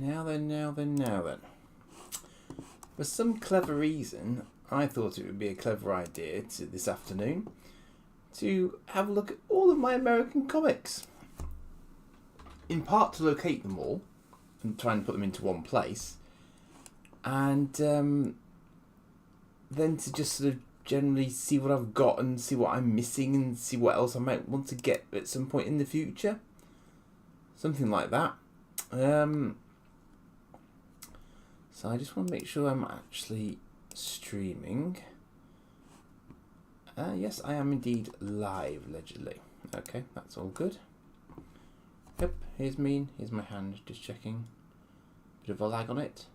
Now then. For some clever reason, I thought it would be a clever idea this afternoon to have a look at all of my American comics. In part to locate them all and try and put them into one place, and then to just sort of generally see what I've got and see what I'm missing and see what else I might want to get at some point in the future. Something like that. So I just want to make sure I'm actually streaming. Yes, I am indeed live, allegedly. Okay, that's all good. Yep, here's me, here's my hand, just checking. Bit of a lag on it.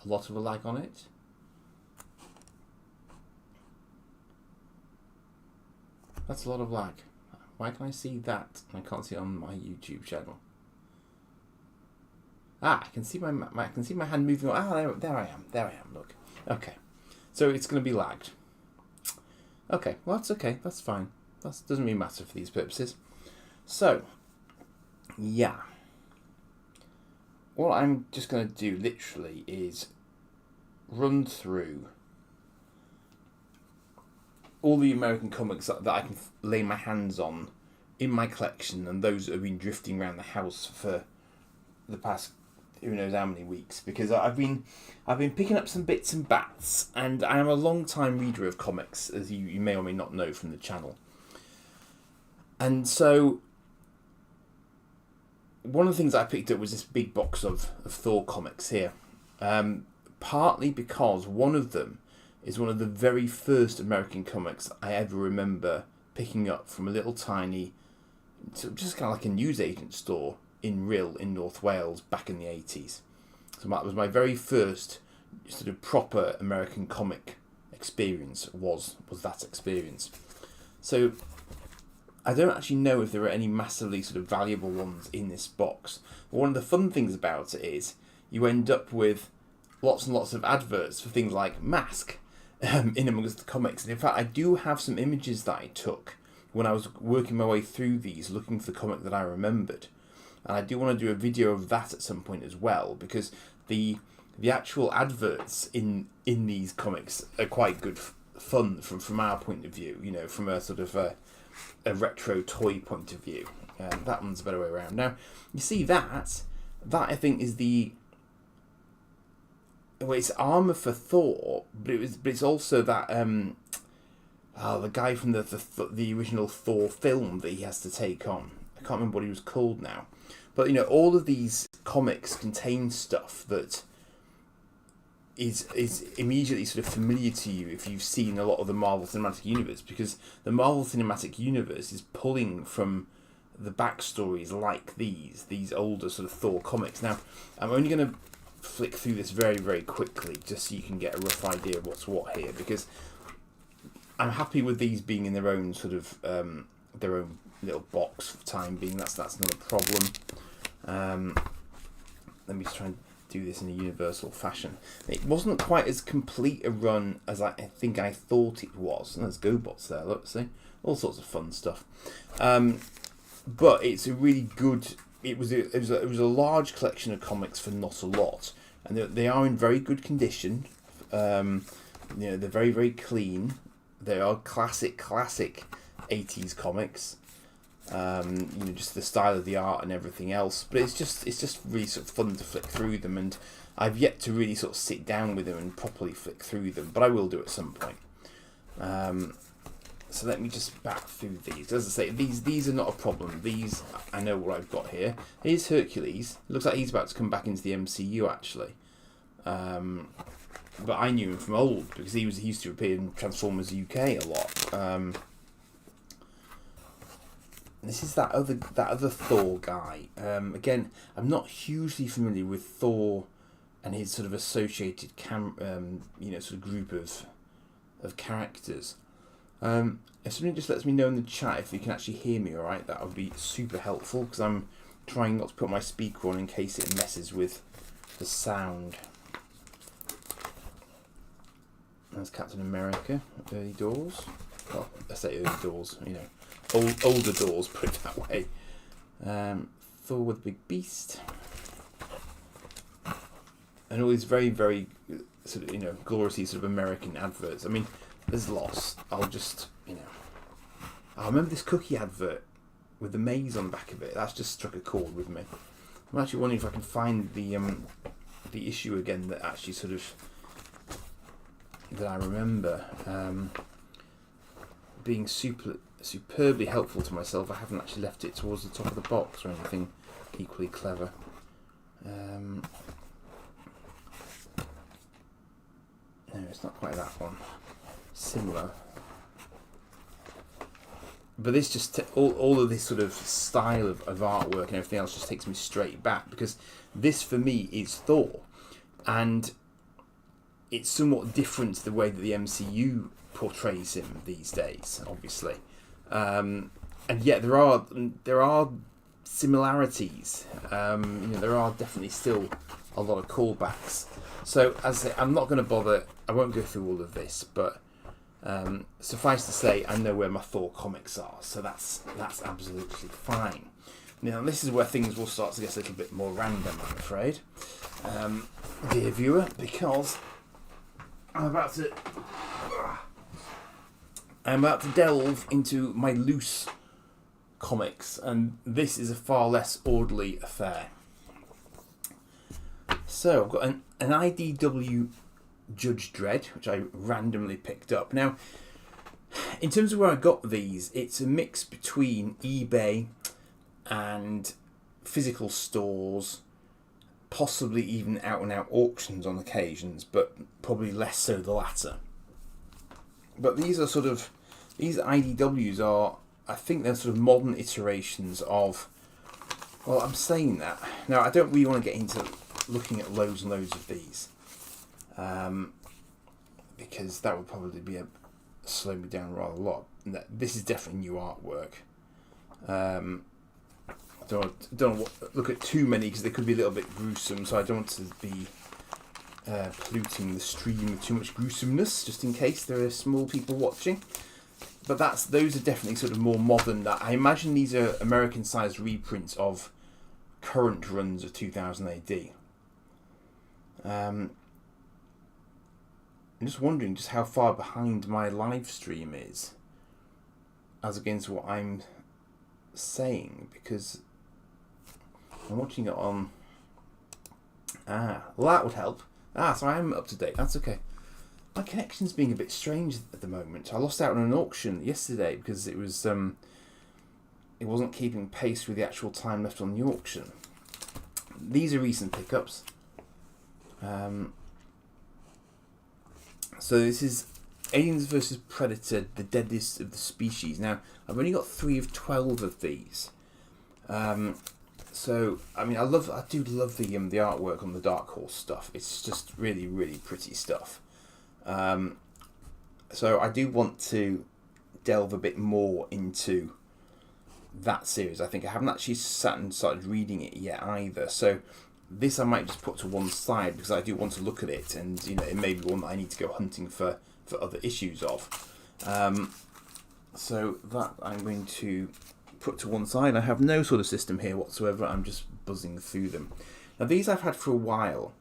A lot of a lag on it. That's a lot of lag. Why can I see that and I can't see it on my YouTube channel? I can see my hand moving on. There I am, look. Okay. So it's going to be lagged. Okay, well that's okay, that's fine. That doesn't really matter for these purposes. So, yeah. What I'm just going to do literally is run through all the American comics that I can lay my hands on in my collection, and those that have been drifting around the house for the past who knows how many weeks, because I've been picking up some bits and bats, and I am a long time reader of comics, as you may or may not know from the channel. And so one of the things I picked up was this big box of Thor comics here, partly because one of them is one of the very first American comics I ever remember picking up from a little tiny, just kind of like a newsagent store in Rhyl in North Wales back in the 80s. So that was my very first sort of proper American comic experience, was that experience. So I don't actually know if there are any massively sort of valuable ones in this box. But one of the fun things about it is you end up with lots and lots of adverts for things like Mask in amongst the comics. And in fact, I do have some images that I took when I was working my way through these, looking for the comic that I remembered. And I do want to do a video of that at some point as well, because the actual adverts in these comics are quite good fun from our point of view, you know, from a sort of a retro toy point of view. That one's a better way around. Now, you see that I think is it's armour for Thor, but it's also that the guy from the original Thor film that he has to take on. I can't remember what he was called now. But, you know, all of these comics contain stuff that is immediately sort of familiar to you if you've seen a lot of the Marvel Cinematic Universe, because the Marvel Cinematic Universe is pulling from the backstories like these older sort of Thor comics. Now, I'm only going to flick through this very, very quickly just so you can get a rough idea of what's what here, because I'm happy with these being in their own sort of their own little box for the time being. That's not a problem. Let me just try and do this in a universal fashion. It wasn't quite as complete a run as I think I thought it was. And there's GoBots there, look, see? All sorts of fun stuff. But it's a really good... It was a large collection of comics for not a lot. And they are in very good condition. You know, they're very, very clean. They are classic 80s comics. You know, just the style of the art and everything else, but it's just really sort of fun to flick through them, and I've yet to really sort of sit down with them and properly flick through them, but I will do at some point. So let me just back through these. As I say, these are not a problem. These, I know what I've got here. Here's Hercules. Looks like he's about to come back into the MCU actually, but I knew him from old because he used to appear in Transformers UK a lot. This is that other Thor guy. Again, I'm not hugely familiar with Thor and his sort of associated sort of group of characters. If somebody just lets me know in the chat if you can actually hear me, all right, that would be super helpful, because I'm trying not to put my speaker on in case it messes with the sound. There's Captain America, early doors. Well, I say early doors, you know. Older doors, put it that way. Thor with the big beast. and all these very, very sort of, gloriously sort of American adverts. I mean, there's lots. I'll just, I remember this cookie advert with the maze on the back of it. That's just struck a chord with me. I'm actually wondering if I can find the issue again that actually sort of that I remember being superbly helpful to myself. I haven't actually left it towards the top of the box or anything equally clever. No, it's not quite that one. Similar. But this just, all of this sort of style of artwork and everything else just takes me straight back, because this for me is Thor. And it's somewhat different to the way that the MCU portrays him these days, obviously. And yet there are similarities. There are definitely still a lot of callbacks. So as I say, I'm not going to bother. I won't go through all of this, but suffice to say, I know where my Thor comics are, so that's absolutely fine. Now this is where things will start to get a little bit more random, I'm afraid, dear viewer, because I'm about to delve into my loose comics, and this is a far less orderly affair. So I've got an IDW Judge Dredd, which I randomly picked up. Now, in terms of where I got these, it's a mix between eBay and physical stores, possibly even out-and-out auctions on occasions, but probably less so the latter. But these IDWs are, I think they're sort of modern iterations of, well, I'm saying that. Now, I don't really want to get into looking at loads and loads of these, because that would probably slow me down rather a lot. This is definitely new artwork. I don't want to look at too many because they could be a little bit gruesome, so I don't want to be polluting the stream with too much gruesomeness, just in case there are small people watching. But those are definitely sort of more modern. I imagine these are American-sized reprints of current runs of 2000 AD. I'm just wondering just how far behind my live stream is as against what I'm saying, because I'm watching it on... well, that would help. So I am up to date. That's okay. My connection's being a bit strange at the moment. I lost out on an auction yesterday because it wasn't keeping pace with the actual time left on the auction. These are recent pickups. So this is Aliens vs Predator, the deadliest of the species. Now, I've only got 3 of 12 of these. So, I mean, I do love the artwork on the Dark Horse stuff. It's just really, really pretty stuff. So I do want to delve a bit more into that series. I think I haven't actually sat and started reading it yet either. So this I might just put to one side because I do want to look at it, and it may be one that I need to go hunting for other issues of. So that I'm going to put to one side. I have no sort of system here whatsoever. I'm just buzzing through them. Now these I've had for a while.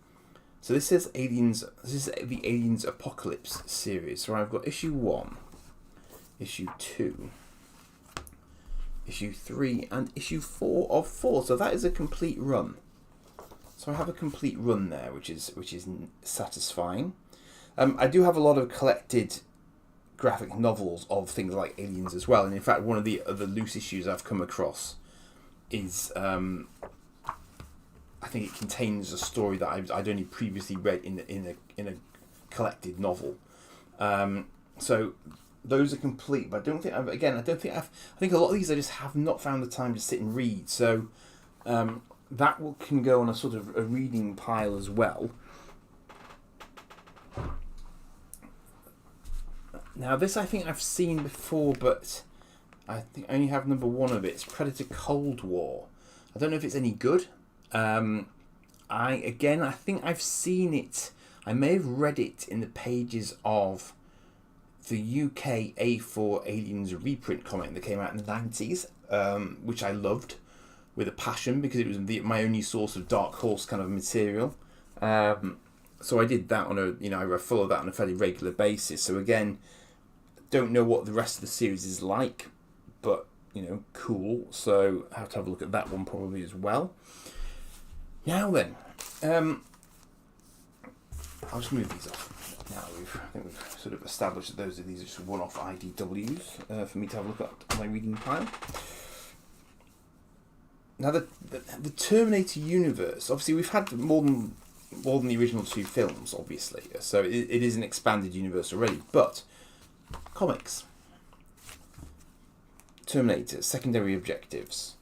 So this says Aliens. This is the Aliens Apocalypse series. So I've got issue 1, issue 2, issue 3, and issue 4 of 4. So that is a complete run. So I have a complete run there, which is satisfying. I do have a lot of collected graphic novels of things like Aliens as well, and in fact, one of the other loose issues I've come across is I think it contains a story that I'd only previously read in a collected novel. So those are complete, but I think a lot of these I just have not found the time to sit and read. So that can go on a sort of a reading pile as well. Now this I think I've seen before, but I think I only have number 1 of it. It's Predator Cold War. I don't know if it's any good. I think I've seen it. I may have read it in the pages of the UK A4 Aliens reprint comic that came out in the 90s, which I loved with a passion because it was my only source of Dark Horse kind of material. So I did that I followed that on a fairly regular basis. So again, don't know what the rest of the series is like, but cool. So I have to have a look at that one probably as well. Now then, I'll just move these off. Now I think we've sort of established that these are just one-off IDWs for me to have a look at my reading pile. Now the Terminator universe, obviously we've had more than the original two films, obviously, so it is an expanded universe already. But comics, Terminator, secondary objectives.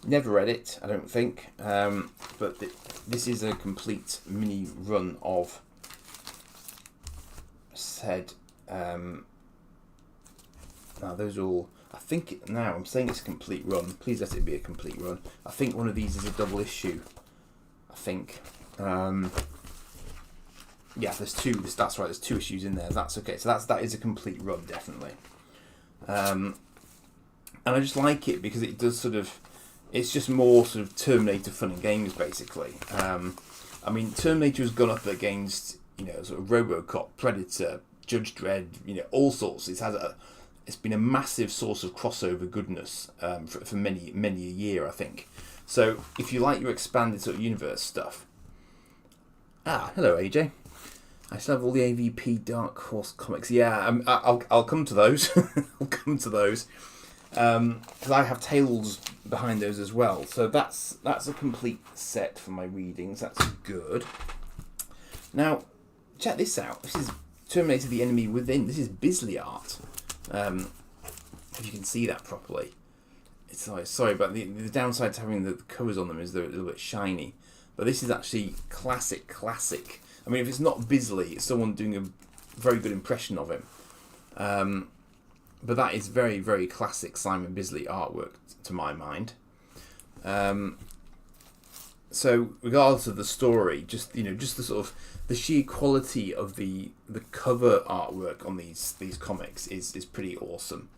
Never read it, I don't think, but this is a complete mini run of said. Now those all. I think now I'm saying it's a complete run. Please let it be a complete run. I think one of these is a double issue. I think. Yeah, there's two. That's right. There's 2 issues in there. That's okay. So that is a complete run, definitely. And I just like it because it does sort of. It's just more sort of Terminator fun and games, basically. I mean, Terminator has gone up against sort of RoboCop, Predator, Judge Dredd, all sorts. It's been a massive source of crossover goodness for many a year, I think. So if you like your expanded sort of universe stuff. Hello AJ. I still have all the AVP Dark Horse comics. Yeah, I'll come to those. I'll come to those. Because I have Tales behind those as well. So that's a complete set for my readings. That's good. Now, check this out. This is Terminator the Enemy Within. This is Bisley art. If you can see that properly. Sorry, but the downside to having the covers on them is they're a little bit shiny. But this is actually classic. I mean, if it's not Bisley, it's someone doing a very good impression of him. But that is very, very classic Simon Bisley artwork to my mind. So regardless of the story, just the sort of the sheer quality of the cover artwork on these comics is pretty awesome.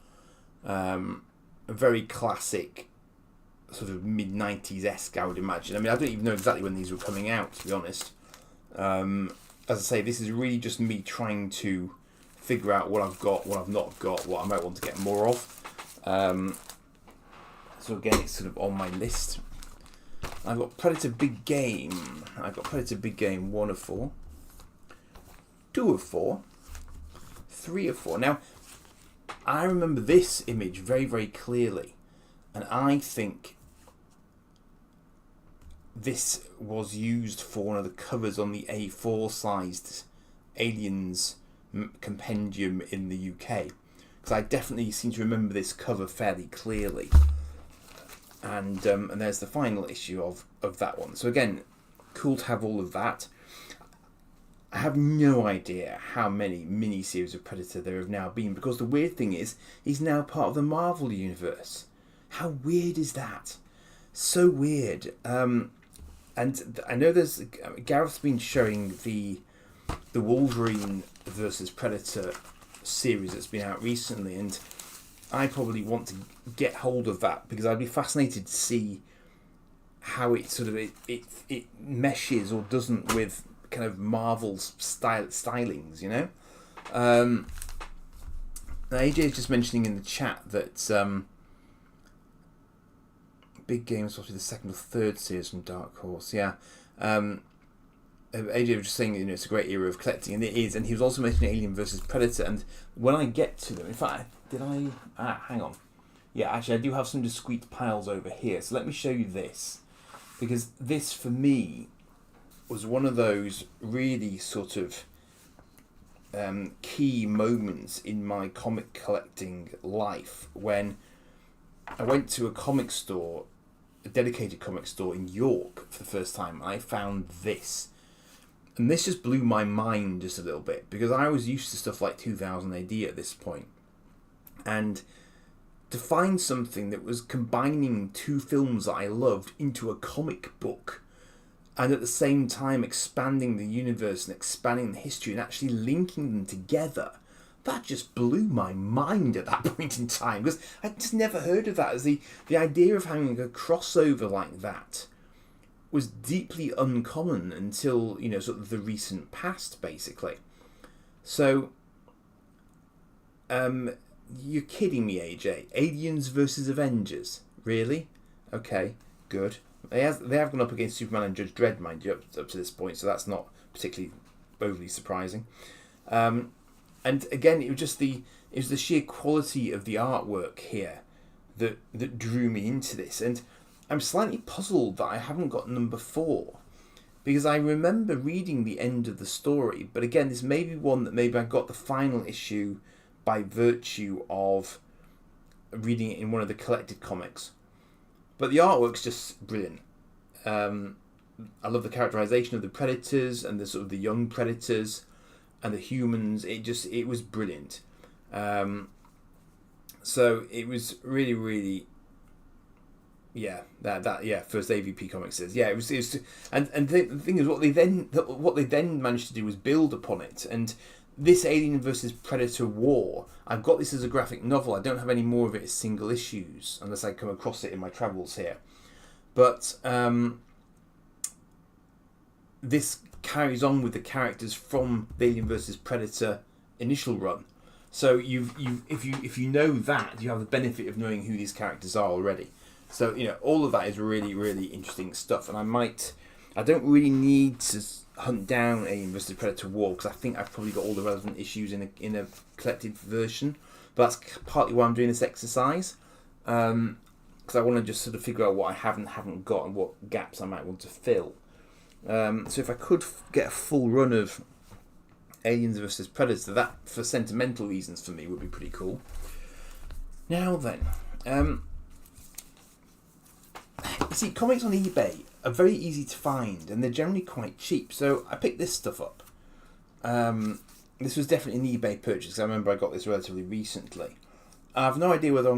A very classic sort of mid-90s-esque, I would imagine. I mean, I don't even know exactly when these were coming out, to be honest. As I say, this is really just me trying to figure out what I've got, what I've not got, what I might want to get more of. So again, it's sort of on my list. I've got Predator Big Game. I've got Predator Big Game 1 of 4, 2 of 4, 3 of 4. Now, I remember this image very, very clearly, and I think this was used for one of the covers on the A4-sized Aliens compendium in the UK, because I definitely seem to remember this cover fairly clearly. And there's the final issue of that one. So again, cool to have all of that. I have no idea how many mini-series of Predator there have now been, because the weird thing is, he's now part of the Marvel Universe. How weird is that? So weird. And I know Gareth's been showing the Wolverine versus Predator series that's been out recently, and I probably want to get hold of that, because I'd be fascinated to see how it sort of it meshes or doesn't with kind of Marvel's stylings, AJ is just mentioning in the chat that Big Game is supposed to be the 2nd or 3rd series from Dark Horse. Yeah. AJ was just saying, it's a great era of collecting, and it is. And he was also mentioning Alien versus Predator. And when I get to them, in fact, hang on. Yeah, actually, I do have some discrete piles over here. So let me show you this, because this for me was one of those really sort of key moments in my comic collecting life, when I went to a comic store, a dedicated comic store in York for the first time. I found this. And this just blew my mind just a little bit, because I was used to stuff like 2000 AD at this point. And to find something that was combining 2 films that I loved into a comic book, and at the same time expanding the universe and expanding the history and actually linking them together, that just blew my mind at that point in time, because I just never heard of that. As the idea of having a crossover like that was deeply uncommon until, you know, sort of the recent past, basically. So, you're kidding me, AJ. Aliens versus Avengers, really? Okay, good. They have gone up against Superman and Judge Dredd, mind you, up to this point, so that's not particularly overly surprising. And again, it was the sheer quality of the artwork here that drew me into this. And I'm slightly puzzled that I haven't got number 4, because I remember reading the end of the story. But again, this may be one that maybe I got the final issue by virtue of reading it in one of the collected comics. But the artwork's just brilliant. I love the characterization of the predators and the sort of the young predators and the humans. It was brilliant. So it was really, really, first AVP Comics says, it was and the thing is, what they then managed to do was build upon it. And this Alien versus Predator war, I've got this as a graphic novel. I don't have any more of it as single issues unless I come across it in my travels here. But this carries on with the characters from the Alien vs Predator initial run. So if you know that, you have the benefit of knowing who these characters are already. So, you know, all of that is really, really interesting stuff. And I don't really need to hunt down Alien vs Predator War, because I think I've probably got all the relevant issues in a collected version. But that's partly why I'm doing this exercise. Because I want to just sort of figure out what I haven't got and what gaps I might want to fill. So if I could get a full run of Aliens vs Predator, that, for sentimental reasons for me, would be pretty cool. Now then, you see, comics on eBay are very easy to find, and they're generally quite cheap. So I picked this stuff up. This was definitely an eBay purchase, because I remember I got this relatively recently. I have no idea whether or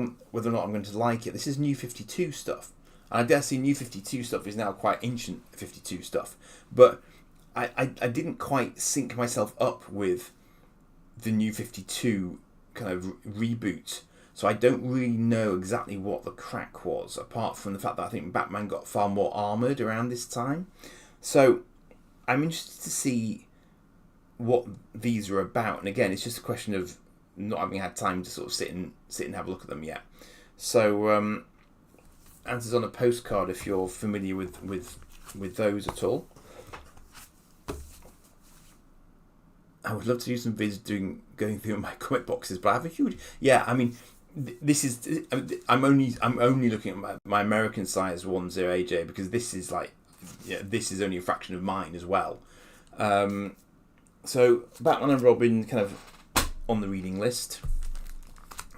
not I'm going to like it. This is New 52 stuff. And I dare say New 52 stuff is now quite ancient 52 stuff. But I didn't quite sync myself up with the New 52 kind of reboot. So I don't really know exactly what the crack was, apart from the fact that I think Batman got far more armoured around this time. So I'm interested to see what these are about. And again, it's just a question of not having had time to sort of sit and have a look at them yet. So answers on a postcard if you're familiar with those at all. I would love to do some vids going through my comic boxes, but I have a huge... Yeah, I mean, this is... I'm only looking at my American size ones here, AJ, because this is like... Yeah, this is only a fraction of mine as well. So, Batman and Robin kind of on the reading list.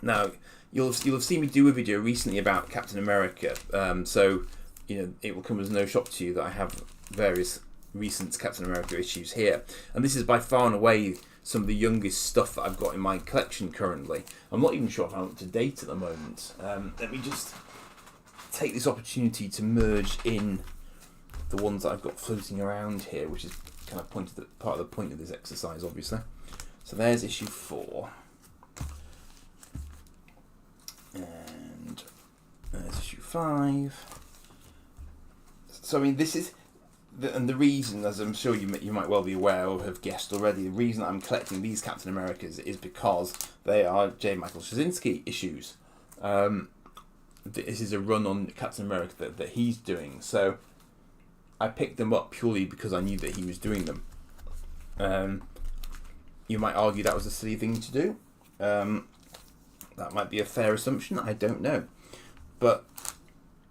Now, you'll have seen me do a video recently about Captain America. So, you know, it will come as no shock to you that I have various recent Captain America issues here, and this is by far and away some of the youngest stuff that I've got in my collection currently. I'm not even sure if I'm up to date at the moment. Let me just take this opportunity to merge in the ones that I've got floating around here, which is kind of part of the point of this exercise, obviously. So there's issue 4, and there's issue 5. So I mean, this is. And the reason, as I'm sure you might well be aware or have guessed already, the reason I'm collecting these Captain Americas is because they are J. Michael Straczynski issues. This is a run on Captain America that he's doing. So I picked them up purely because I knew that he was doing them. You might argue that was a silly thing to do. That might be a fair assumption. I don't know. But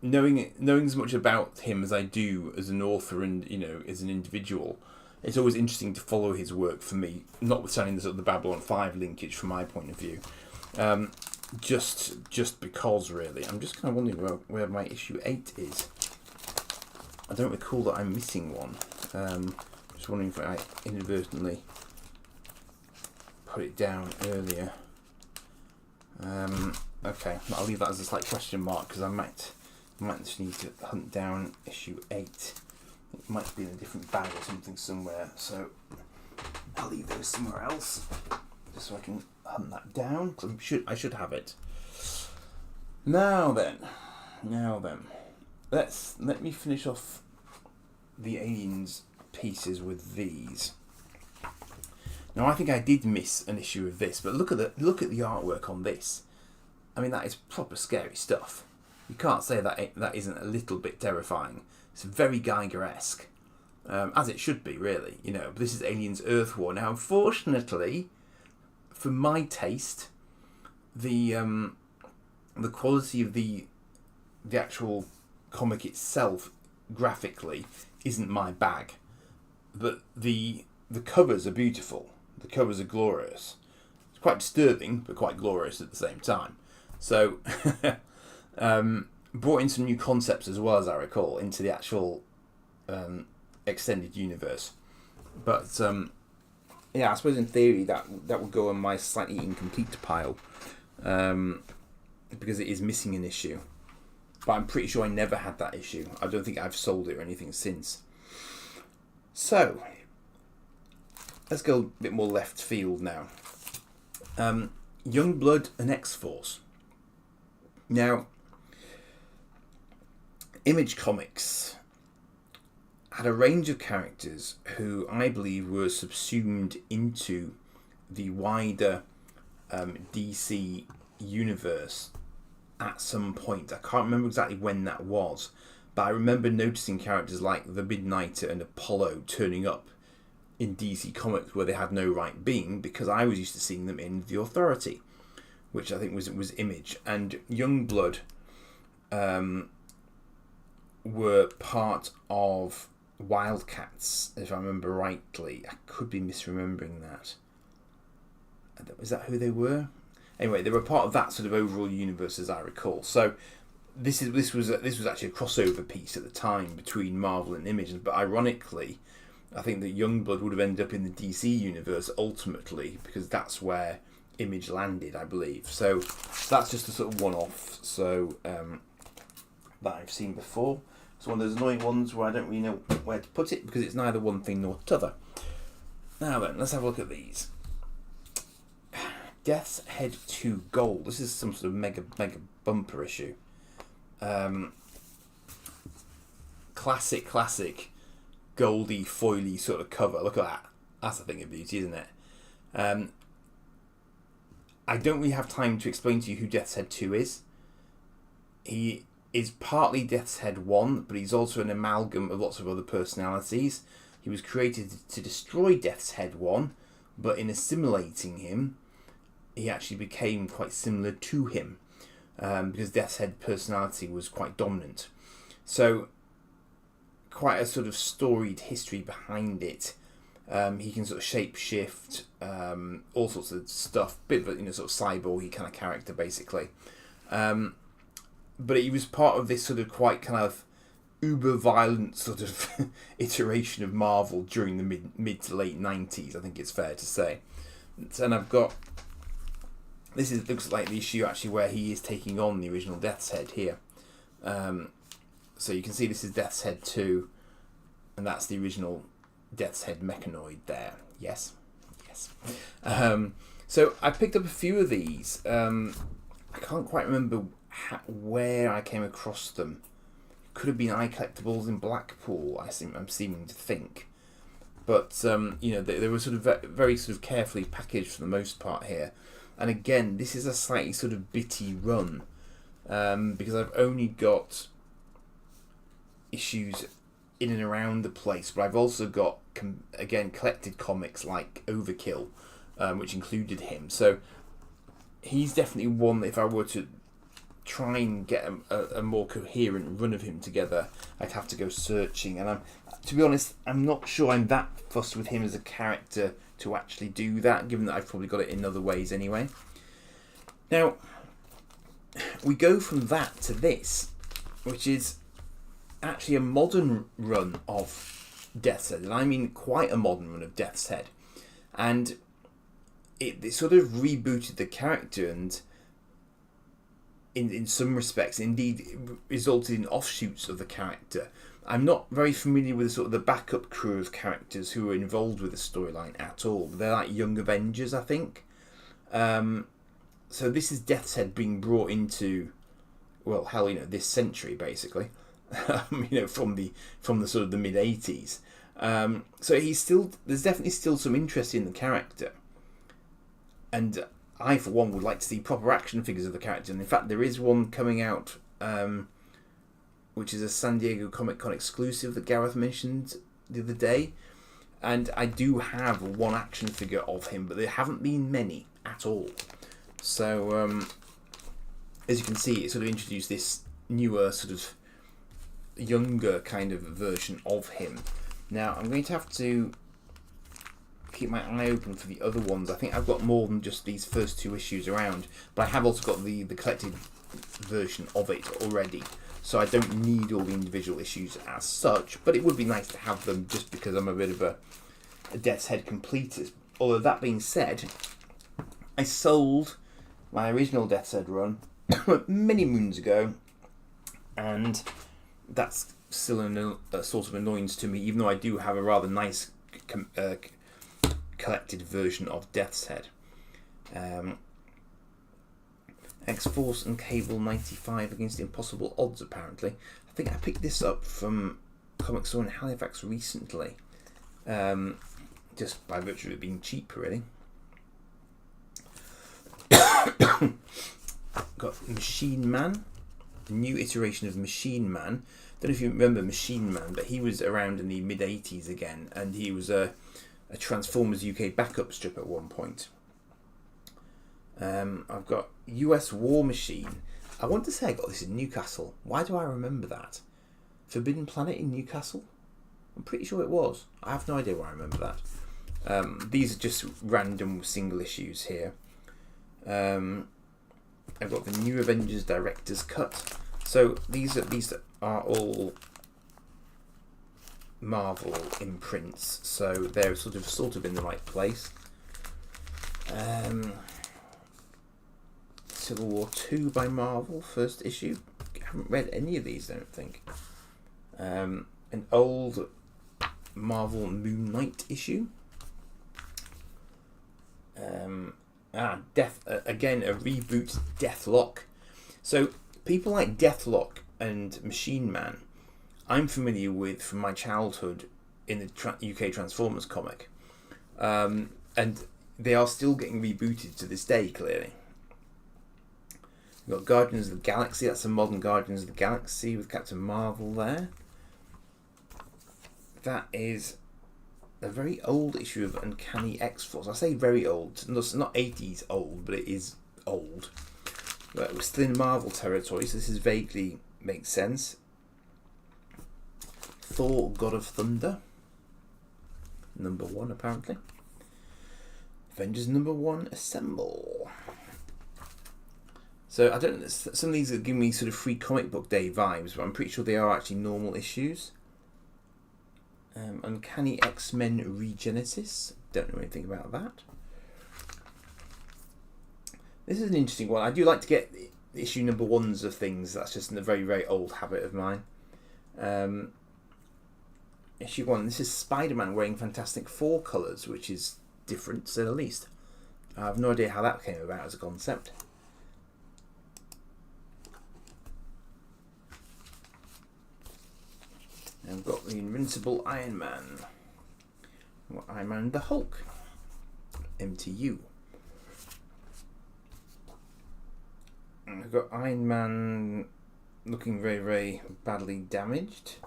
knowing as much about him as I do as an author and, you know, as an individual, it's always interesting to follow his work for me, notwithstanding the sort of the Babylon 5 linkage from my point of view. Just because, really. I'm just kind of wondering where my issue 8 is. I don't recall that I'm missing one. Just wondering if I inadvertently put it down earlier. Okay, I'll leave that as a slight question mark, because I might just need to hunt down issue 8. It might be in a different bag or something somewhere, so I'll leave those somewhere else, just so I can hunt that down, because I should have it. Now then, let me finish off the Aliens pieces with these. Now I think I did miss an issue of this, but look at the artwork on this. I mean, that is proper scary stuff. You can't say that isn't a little bit terrifying. It's very Geiger-esque, as it should be, really. You know, this is Aliens Earth War. Now, unfortunately, for my taste, the quality of the actual comic itself, graphically, isn't my bag. But the covers are beautiful. The covers are glorious. It's quite disturbing, but quite glorious at the same time. So, brought in some new concepts as well, as I recall, into the actual extended universe. But yeah, I suppose in theory that would go on my slightly incomplete pile, because it is missing an issue. But I'm pretty sure I never had that issue. I don't think I've sold it or anything since. So, let's go a bit more left field now. Youngblood and X-Force. Now, Image Comics had a range of characters who I believe were subsumed into the wider DC universe at some point. I can't remember exactly when that was, but I remember noticing characters like the Midnighter and Apollo turning up in DC Comics where they had no right being, because I was used to seeing them in The Authority, which I think was Image. And Youngblood were part of Wildcats, if I remember rightly. I could be misremembering that. Is that who they were? Anyway, they were part of that sort of overall universe, as I recall. So this was actually a crossover piece at the time between Marvel and Image. But ironically, I think that Youngblood would have ended up in the DC universe ultimately, because that's where Image landed, I believe. So that's just a sort of one-off. So that I've seen before. It's one of those annoying ones where I don't really know where to put it, because it's neither one thing nor t'other. Now then, let's have a look at these. Death's Head 2 Gold. This is some sort of mega bumper issue. Classic goldy foily sort of cover. Look at that. That's a thing of beauty, isn't it? I don't really have time to explain to you who Death's Head 2 is. He is partly Death's Head 1, but he's also an amalgam of lots of other personalities. He was created to destroy Death's Head 1, but in assimilating him, he actually became quite similar to him, because Death's Head personality was quite dominant. So, quite a sort of storied history behind it. He can sort of shape-shift, all sorts of stuff, bit of a sort of cyborg-y kind of character, basically. But he was part of this sort of quite kind of uber-violent sort of iteration of Marvel during the mid to late 90s, I think it's fair to say. And I've got... looks like the issue actually where he is taking on the original Death's Head here. So you can see this is Death's Head 2, and that's the original Death's Head mechanoid there. Yes. So I picked up a few of these. I can't quite remember where I came across them. Could have been iCollectibles in Blackpool, I'm seeming to think. But, they were sort of very sort of carefully packaged for the most part here. And again, this is a slightly sort of bitty run, because I've only got issues in and around the place, but I've also got, again, collected comics like Overkill, which included him. So he's definitely one that if I were to try and get a more coherent run of him together, I'd have to go searching. And to be honest, I'm not sure I'm that fussed with him as a character to actually do that, given that I've probably got it in other ways anyway. Now, we go from that to this, which is actually a modern run of Death's Head, and I mean quite a modern run of Death's Head. And it sort of rebooted the character, and in some respects, indeed, it resulted in offshoots of the character. I'm not very familiar with sort of the backup crew of characters who were involved with the storyline at all. They're like Young Avengers, I think. So this is Death's Head being brought into, well, hell, this century, basically. from the sort of the mid '80s. So there's definitely still some interest in the character, and I for one would like to see proper action figures of the character. And in fact, there is one coming out, which is a San Diego Comic Con exclusive that Gareth mentioned the other day. And I do have one action figure of him, but there haven't been many at all. So, as you can see, it sort of introduced this newer, sort of younger kind of version of him. Now, I'm going to have to keep my eye open for the other ones. I think I've got more than just these first 2 issues around, but I have also got the collected version of it already. So I don't need all the individual issues as such, but it would be nice to have them just because I'm a bit of a Death's Head completist. Although that being said, I sold my original Death's Head run many moons ago, and that's still a source of annoyance to me, even though I do have a rather nice collected version of Death's Head. X-Force and Cable 95 against impossible odds, apparently. I think I picked this up from Comic Store in Halifax recently. Just by virtue of it being cheap, really. Got Machine Man, the new iteration of Machine Man. Don't know if you remember Machine Man, but he was around in the mid-80s again, and he was a Transformers UK backup strip at one point. I've got US War Machine. I want to say I got this in Newcastle. Why do I remember that? Forbidden Planet in Newcastle? I'm pretty sure it was. I have no idea why I remember that. These are just random single issues here. I've got the New Avengers Director's Cut. So these are all Marvel imprints, so they're sort of in the right place. Civil War 2 by Marvel, first issue. I haven't read any of these, I don't think. An old Marvel Moon Knight issue. Again, a reboot Deathlock. So people like Deathlock and Machine Man, I'm familiar with from my childhood in the UK Transformers comic, and they are still getting rebooted to this day. Clearly, we've got Guardians of the Galaxy. That's a modern Guardians of the Galaxy with Captain Marvel there. That is a very old issue of Uncanny X-Force. I say very old. It's not 80s old, but it is old. But we're still in Marvel territory, so this is vaguely makes sense. Thor, God of Thunder. Number 1, apparently. Avengers number 1, Assemble. So, I don't know, some of these are giving me sort of free comic book day vibes, but I'm pretty sure they are actually normal issues. Uncanny X-Men Regenesis. Don't know anything about that. This is an interesting one. I do like to get issue number 1s of things. That's just a very, very old habit of mine. Issue 1. This is Spider-Man wearing Fantastic Four colours, which is different, to say the least. I have no idea how that came about as a concept. And I've got the Invincible Iron Man. Iron Man and the Hulk. MTU. And I've got Iron Man looking very, very badly damaged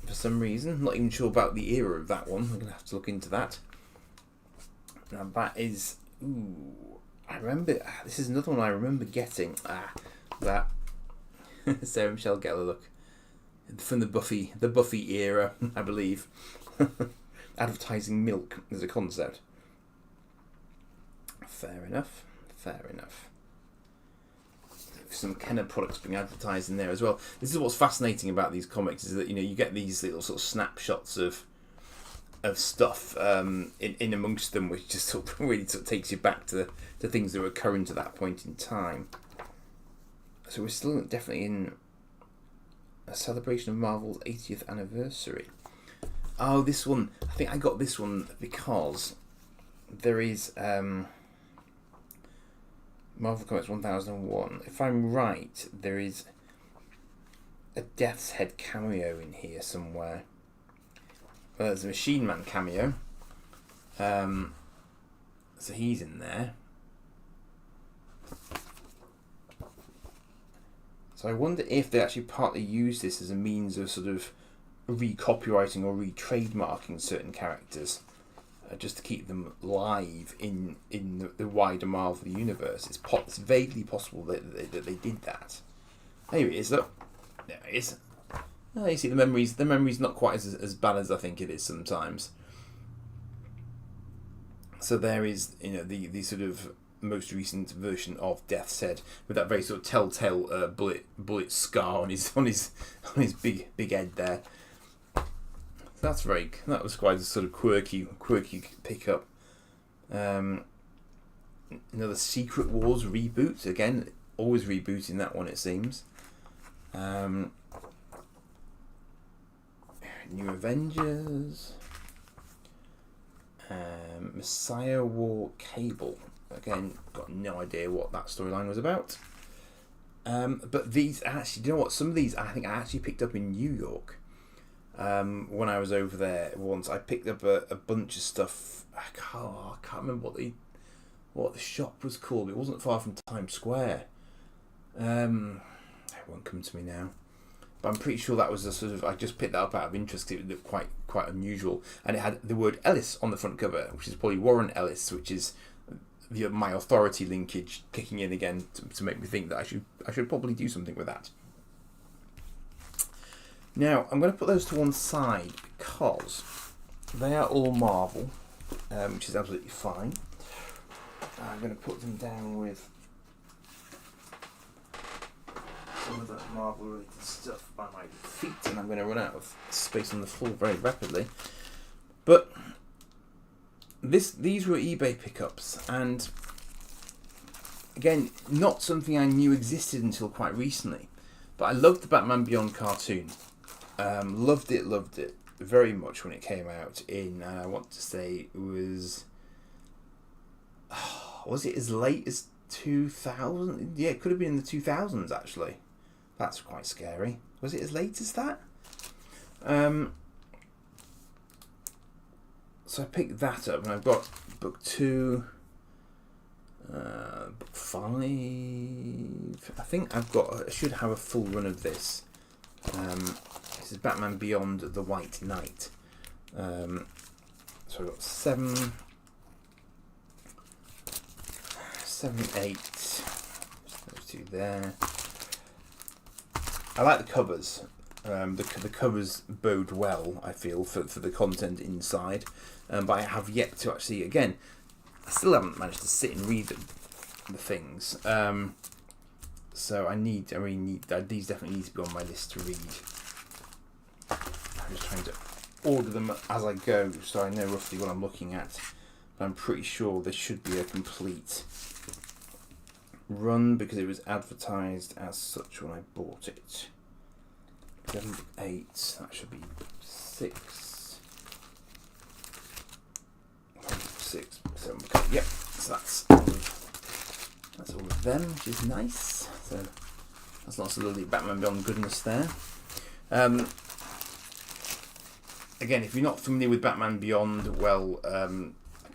for some reason. Not even sure about the era of that one. I'm going to have to look into that. Now that is... I remember... This is another one I remember getting. That Sarah Michelle Gellar look. From the Buffy era, I believe. Advertising milk as a concept. Fair enough. Some Kenner products being advertised in there as well. This is what's fascinating about these comics, is that you get these little sort of snapshots of stuff in amongst them, which just sort of really sort of takes you back to things that were current at that point in time. So we're still definitely in a celebration of Marvel's 80th anniversary. Oh, this one. I think I got this one because there is Marvel Comics 1001. If I'm right, there is a Death's Head cameo in here somewhere. Well, there's a Machine Man cameo. So he's in there. So I wonder if they actually partly use this as a means of sort of re-copywriting or re-trademarking certain characters, just to keep them live in the wider Marvel universe. It's vaguely possible that they did that. Here it is. Look, there it is. Oh, you see the memory's not quite as bad as I think it is sometimes. So there is, the sort of most recent version of Death's Head with that very sort of telltale bullet scar on his big head there. So that was quite a sort of quirky pickup. Another Secret Wars reboot, again, always rebooting that one, it seems. New Avengers. Messiah War Cable. Again, got no idea what that storyline was about. But these actually, do you know what? Some of these I think I actually picked up in New York. When I was over there once, I picked up a bunch of stuff. I can't remember what the shop was called. It wasn't far from Times Square. It won't come to me now. But I'm pretty sure that was a sort of, I just picked that up out of interest because it looked quite unusual, and it had the word Ellis on the front cover, which is probably Warren Ellis, which is my authority linkage kicking in again to make me think that I should probably do something with that. Now I'm going to put those to one side because they are all Marvel, which is absolutely fine. I'm going to put them down with some of the Marvel related stuff by my feet, and I'm going to run out of space on the floor very rapidly. But these were eBay pickups, and again, not something I knew existed until quite recently. But I loved the Batman Beyond cartoon. Loved it very much when it came out in, I want to say it was it as late as 2000? Yeah, it could have been in the 2000s actually. That's quite scary. Was it as late as that? So I picked that up, and I've got book 2, book 5. I think I should have a full run of this. This is Batman Beyond the White Knight. So I've got 7, 8. Those two there. I like the covers. The covers bode well, I feel, for the content inside. But I have yet to actually, again, I still haven't managed to sit and read the things. So these definitely need to be on my list to read. I'm just trying to order them as I go, so I know roughly what I'm looking at. But I'm pretty sure this should be a complete run because it was advertised as such when I bought it. 7, 8, that should be 6, 6, 7. Okay, yep. So that's all of them, which is nice. So that's lots of lovely Batman Beyond goodness there. Again, if you're not familiar with Batman Beyond, well, I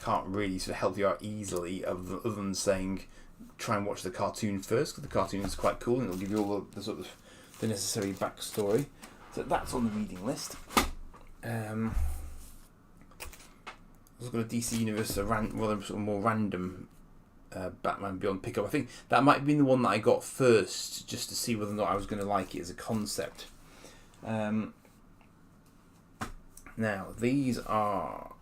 can't really sort of help you out easily, other than saying try and watch the cartoon first, because the cartoon is quite cool and it'll give you all the sort of the necessary backstory. So that's on the reading list. I've got a DC Universe, more random Batman Beyond pickup. I think that might have been the one that I got first, just to see whether or not I was going to like it as a concept. Now, these are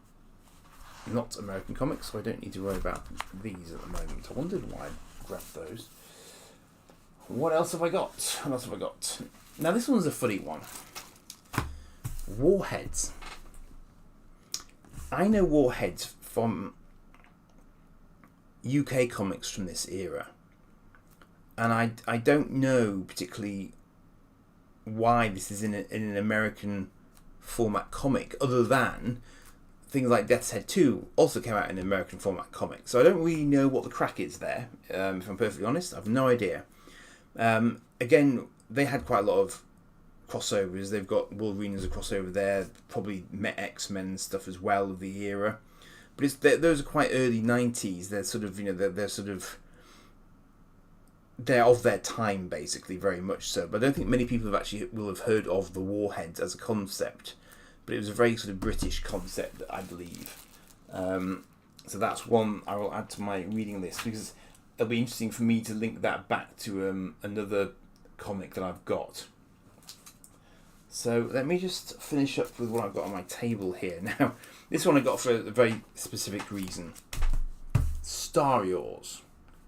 not American comics, so I don't need to worry about these at the moment. I wondered why I grabbed those. What else have I got? Now, this one's a funny one. Warheads. I know Warheads from UK comics from this era. And I don't know particularly why this is in an American format comic, other than things like Death's Head 2 also came out in an American format comic. So I don't really know what the crack is there, if I'm perfectly honest. I have no idea. Again, they had quite a lot of crossovers. They've got Wolverine as a crossover there, probably Met X-Men stuff as well of the era. But those are quite early 90s. They're sort of, they're sort of, they're of their time, basically, very much so. But I don't think many people will have heard of the Warheads as a concept. But it was a very sort of British concept, I believe. So that's one I will add to my reading list, because it'll be interesting for me to link that back to another comic that I've got. So let me just finish up with what I've got on my table here. Now, this one I got for a very specific reason. Star Wars.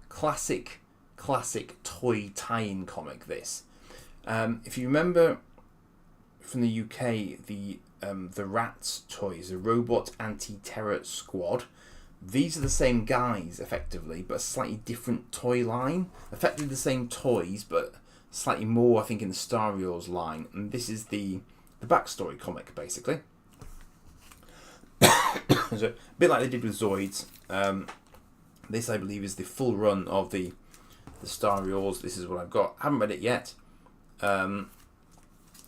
Classic toy tie-in comic, this. If you remember from the UK, the Rats toys, the Robot Anti-Terror Squad, these are the same guys, effectively, but a slightly different toy line. Effectively the same toys, but slightly more, I think, in the Star Wars line. And this is the backstory comic, basically. So, a bit like they did with Zoids. This, I believe, is the full run of the Star Wars. This is what I've got. I haven't read it yet.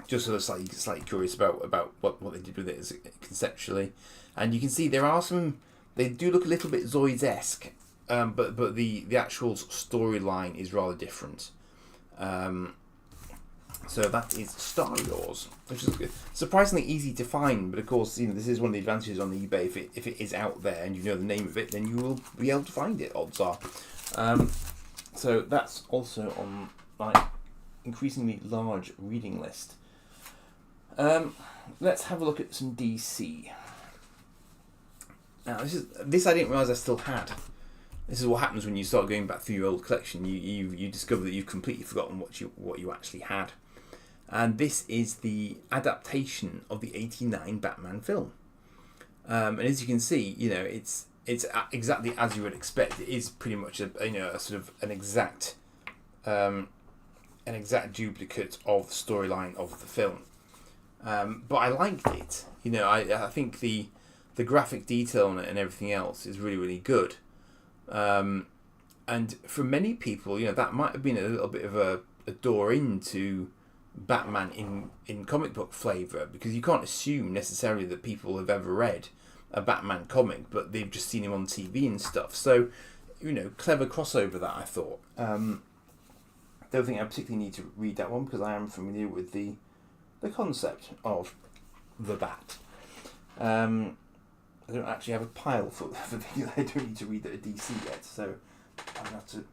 Just sort of slightly curious about what they did with it conceptually. And you can see there are some... They do look a little bit Zoids-esque, but the actual storyline is rather different. So that is Star Wars, which is surprisingly easy to find. But of course, this is one of the advantages on eBay. If it is out there and you know the name of it, then you will be able to find it. Odds are. So that's also on my increasingly large reading list. Let's have a look at some DC. Now, this I didn't realise I still had. This is what happens when you start going back through your old collection. You discover that you've completely forgotten what you actually had. And this is the adaptation of the '89 Batman film. And as you can see, it's exactly as you would expect. It is pretty much a sort of an exact duplicate of the storyline of the film. But I liked it. I think the graphic detail on it and everything else is really, really good. And for many people, that might have been a little bit of a door into Batman in comic book flavour, because you can't assume necessarily that people have ever read a Batman comic, but they've just seen him on TV and stuff. So, clever crossover that I thought. Don't think I particularly need to read that one, because I am familiar with the concept of the Bat. I don't actually have a pile for things I don't need to read that are DC yet, so I'm going to have to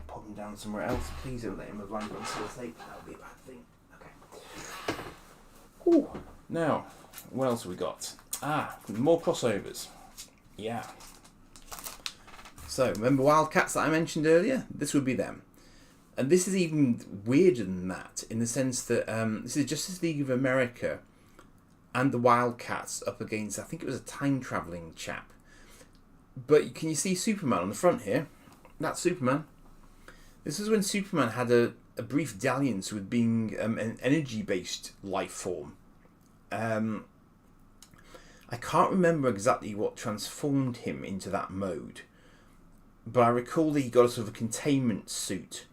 put them down somewhere else. Please don't let him have landed on sellotape. That would be a bad thing. Okay. Ooh. Now, what else have we got? More crossovers. Yeah. So, remember Wildcats that I mentioned earlier? This would be them. And this is even weirder than that, in the sense that this is Justice League of America and the Wildcats up against, I think it was a time-travelling chap. But can you see Superman on the front here? That's Superman. This is when Superman had a brief dalliance with being an energy-based life form. I can't remember exactly what transformed him into that mode, but I recall that he got a sort of a containment suit,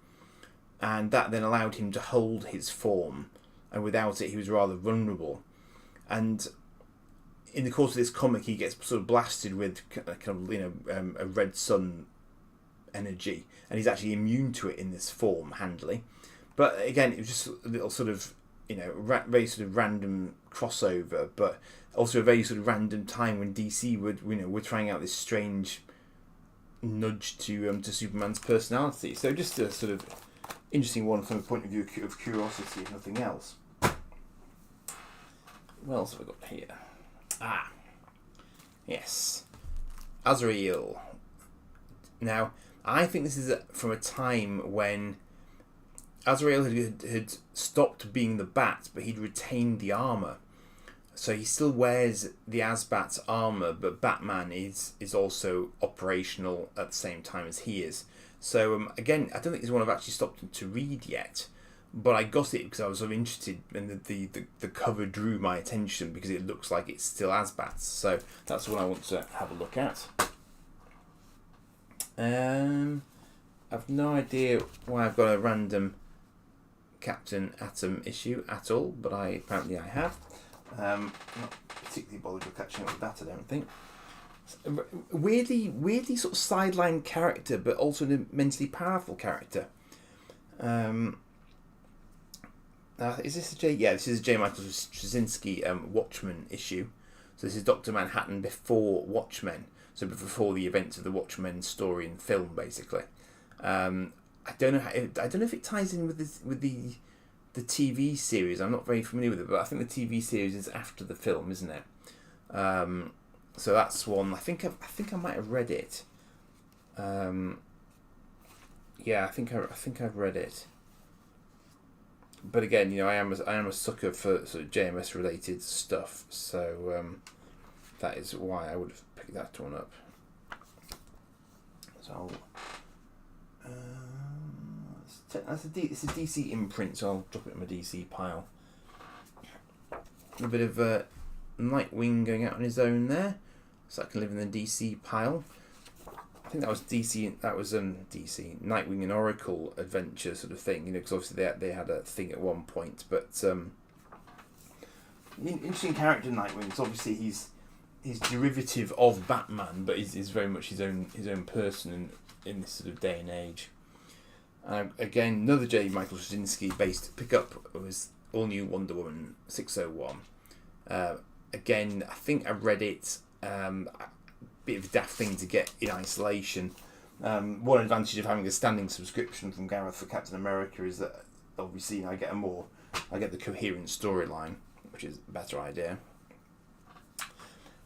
and that then allowed him to hold his form, and without it he was rather vulnerable. And in the course of this comic, he gets sort of blasted with a red sun energy, and he's actually immune to it in this form, handily. But again, it was just a little sort of very sort of random crossover, but also a very sort of random time when DC were trying out this strange nudge to Superman's personality. So just a sort of interesting one from the point of view of curiosity, if nothing else. What else have I got here? Yes, Azrael. Now, I think this is from a time when Azrael had stopped being the Bat, but he'd retained the armour. So he still wears the Asbat's armour, but Batman is also operational at the same time as he is. So again, I don't think it's one I've actually stopped to read yet, but I got it because I was sort of interested, and the cover drew my attention because it looks like it's still Asbat's. So that's what I want to have a look at. I've no idea why I've got a random Captain Atom issue at all, but apparently I have. Not particularly bothered with catching up with that, I don't think. Weirdly sort of sideline character, but also an immensely powerful character. Is this a J? Yeah, this is a J. Michael Straczynski Watchmen issue. So this is Dr. Manhattan before Watchmen, so before the events of the Watchmen story and film, basically. I don't know if it ties in with the TV series. I'm not very familiar with it, but I think the TV series is after the film, isn't it? So that's one. I think I might have read it. Yeah, I think I've read it. But again, I am a sucker for sort of JMS related stuff, so that is why I would have picked that one up. So it's a DC imprint, so I'll drop it in my DC pile. A bit of Nightwing going out on his own there, so I can live in the DC pile. I think that was DC. That was DC Nightwing and Oracle adventure sort of thing. Because obviously they had a thing at one point. But interesting character Nightwing. It's obviously he's derivative of Batman, but is very much his own person in this sort of day and age. Again, another J. Michael Straczynski based pickup was All New Wonder Woman 601. Again, I think I read it. Bit of a daft thing to get in isolation. One advantage of having a standing subscription from Gareth for Captain America is that obviously I get the coherent storyline, which is a better idea.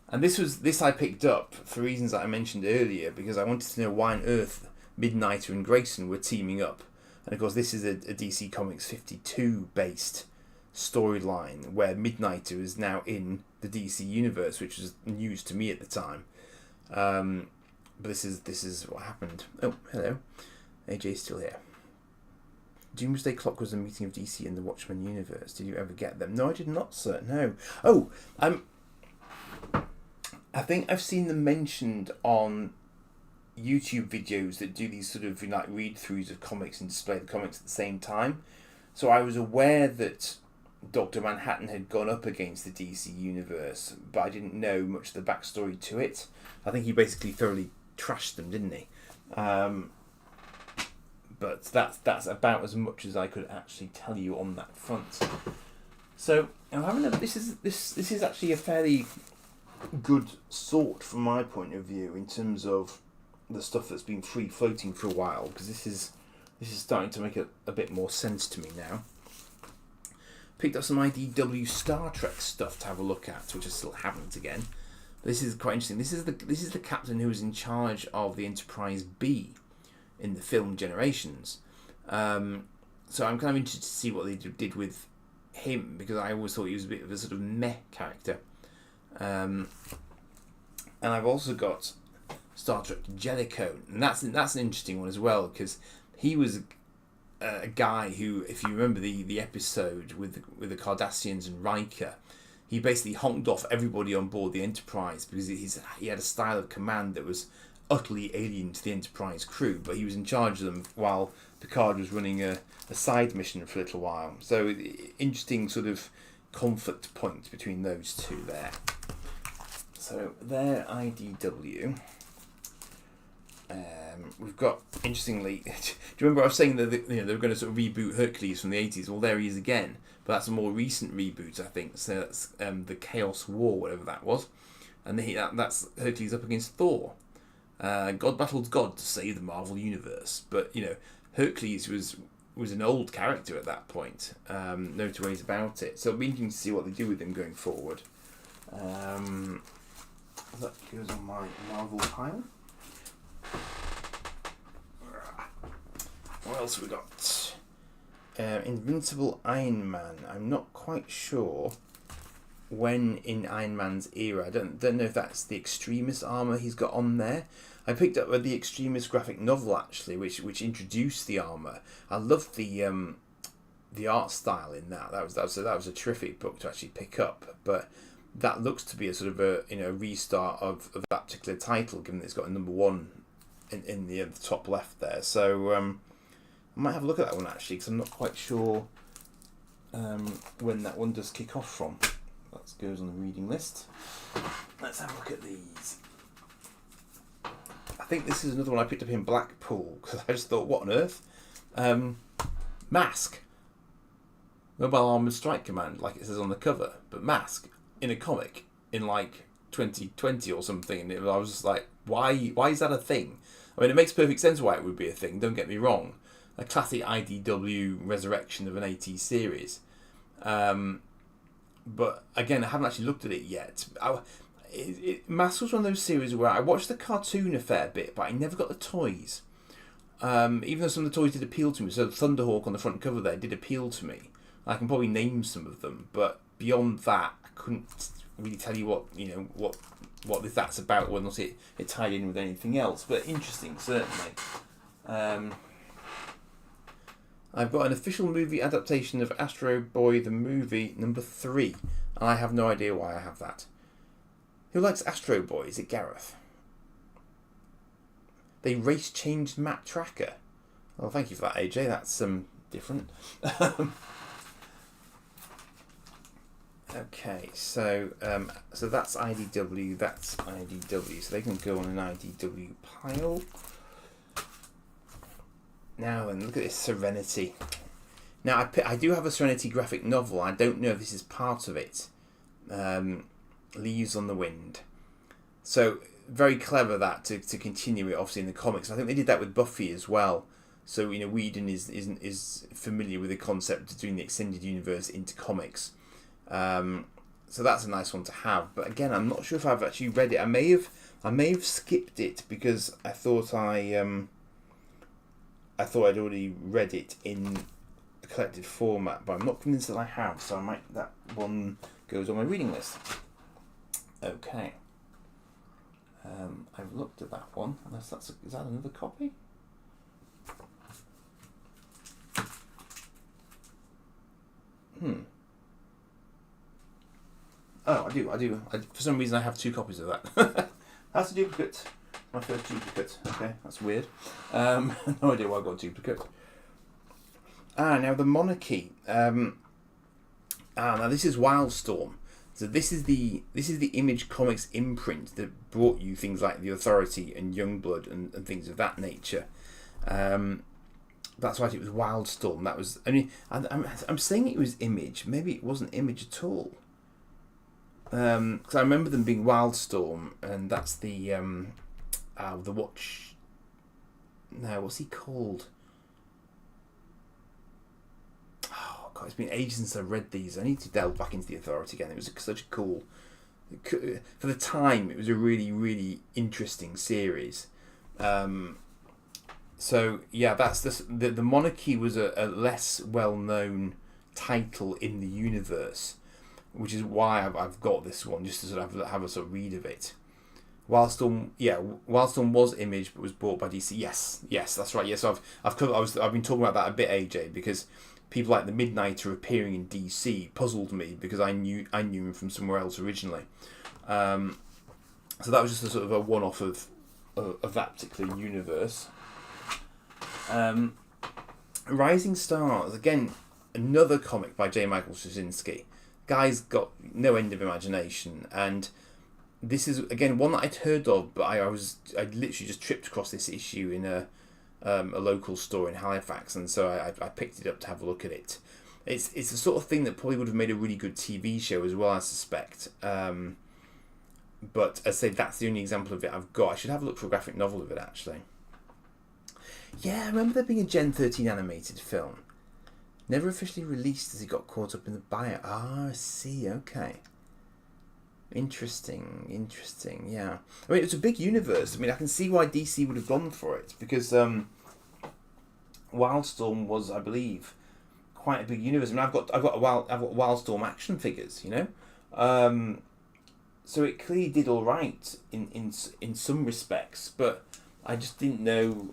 And this I picked up for reasons that I mentioned earlier, because I wanted to know why on earth Midnighter and Grayson were teaming up. And of course this is a DC Comics 52 based storyline where Midnighter is now in the DC universe, which was news to me at the time. But this is what happened. Oh, hello. AJ's still here. Doomsday Clock was a meeting of DC and the Watchmen universe. Did you ever get them? No, I did not, sir. No. Oh, I think I've seen them mentioned on YouTube videos that do these sort of read-throughs of comics and display the comics at the same time. So I was aware that Dr. Manhattan had gone up against the DC universe, but I didn't know much of the backstory to it. I think he basically thoroughly trashed them, didn't he? But that's about as much as I could actually tell you on that front. So this is actually a fairly good sort from my point of view in terms of the stuff that's been free floating for a while, because this is starting to make a bit more sense to me now. Picked up some IDW Star Trek stuff to have a look at, which I still haven't again. This is quite interesting. This is the captain who was in charge of the Enterprise B in the film Generations. So I'm kind of interested to see what they did with him, because I always thought he was a bit of a sort of meh character. And I've also got Star Trek Jellicoe, and that's an interesting one as well, because he was a guy who, if you remember the episode with the Cardassians and Riker, he basically honked off everybody on board the Enterprise because he had a style of command that was utterly alien to the Enterprise crew, but he was in charge of them while Picard was running a side mission for a little while. So interesting sort of conflict point between those two there. So they're IDW. We've got, interestingly, do you remember I was saying that they were going to sort of reboot Hercules from the 80s? Well, there he is again, but that's a more recent reboot, I think. So that's the Chaos War, whatever that was, and that's Hercules up against Thor. God battles God to save the Marvel Universe, but Hercules was an old character at that point. No two ways about it. So it'll be interesting to see what they do with him going forward. That goes on my Marvel pile. What else have we got? Invincible Iron Man. I'm not quite sure when in Iron Man's era. I don't know if that's the Extremis armour he's got on there. I picked up the Extremis graphic novel actually, which introduced the armour. I loved the art style in that. That was a terrific book to actually pick up. But that looks to be a sort of a restart of that particular title, given that it's got a number one in the top left there. So I might have a look at that one actually, because I'm not quite sure when that one does kick off from. That goes on the reading list. Let's have a look at these. I think this is another one I picked up in Blackpool because I just thought, what on earth? Mask. Mobile Armoured Strike Command, like it says on the cover, but Mask in a comic in like 2020 or something, and I was just like, why is that a thing? I mean, it makes perfect sense why it would be a thing, don't get me wrong. A classic IDW resurrection of an 80s series. But again, I haven't actually looked at it yet. Mask was one of those series where I watched the cartoon a fair bit, but I never got the toys. Even though some of the toys did appeal to me, so Thunderhawk on the front cover there did appeal to me. I can probably name some of them, but beyond that, I couldn't really tell you what that's about, whether or not it tied in with anything else. But interesting, certainly. I've got an official movie adaptation of Astro Boy the movie number 3, and I have no idea why I have that. Who likes Astro Boy? Is it Gareth? They race changed Matt Tracker. Well, thank you for that, AJ. That's different. Okay, so that's IDW. That's IDW. So they can go on an IDW pile. Now then, look at this Serenity. Now I do have a Serenity graphic novel. I don't know if this is part of it. Leaves on the Wind. So very clever that to continue it obviously in the comics. I think they did that with Buffy as well. So Whedon is familiar with the concept of doing the extended universe into comics. So that's a nice one to have. But again, I'm not sure if I've actually read it. I may have skipped it because I thought I'd already read it in a collected format, but I'm not convinced that I have. So that one goes on my reading list. Okay. I've looked at that one, unless is that another copy? Oh, I do. For some reason, I have 2 copies of that. That's a duplicate. My first duplicate. Okay, that's weird. No idea why I got a duplicate. Now the Monarchy. Now this is Wildstorm. So this is the Image Comics imprint that brought you things like The Authority and Youngblood and things of that nature. That's right, it was Wildstorm. That was. I mean, I'm saying it was Image. Maybe it wasn't Image at all. Because I remember them being Wildstorm, and that's the Watch. No, what's he called? Oh God, it's been ages since I read these. I need to delve back into The Authority again. It was such a cool. For the time, it was a really, really interesting series. So yeah, that's the Monarchy was a less well-known title in the universe, which is why I've got this one, just to sort of have a sort of read of it. Wildstorm was Image, but was bought by DC. Yes, that's right. Yes, I've been talking about that a bit, AJ, because people like the Midnighter appearing in DC puzzled me because I knew him from somewhere else originally. So that was just a sort of a one-off of that particular universe. Rising Stars, again, another comic by J. Michael Straczynski. Guy's got no end of imagination, and this is again one that I'd heard of, but I literally just tripped across this issue in a local store in Halifax, and so I picked it up to have a look at it. It's the sort of thing that probably would have made a really good TV show as well, I suspect. But as I say, that's the only example of it I've got. I should have a look for a graphic novel of it, actually. Yeah, I remember there being a Gen 13 animated film. Never officially released as it got caught up in the buyout. I see, okay. Interesting, yeah. I mean, it's a big universe. I mean, I can see why DC would have gone for it, because Wildstorm was, I believe, quite a big universe. I mean, I've got Wildstorm action figures, so it clearly did all right in some respects, but I just didn't know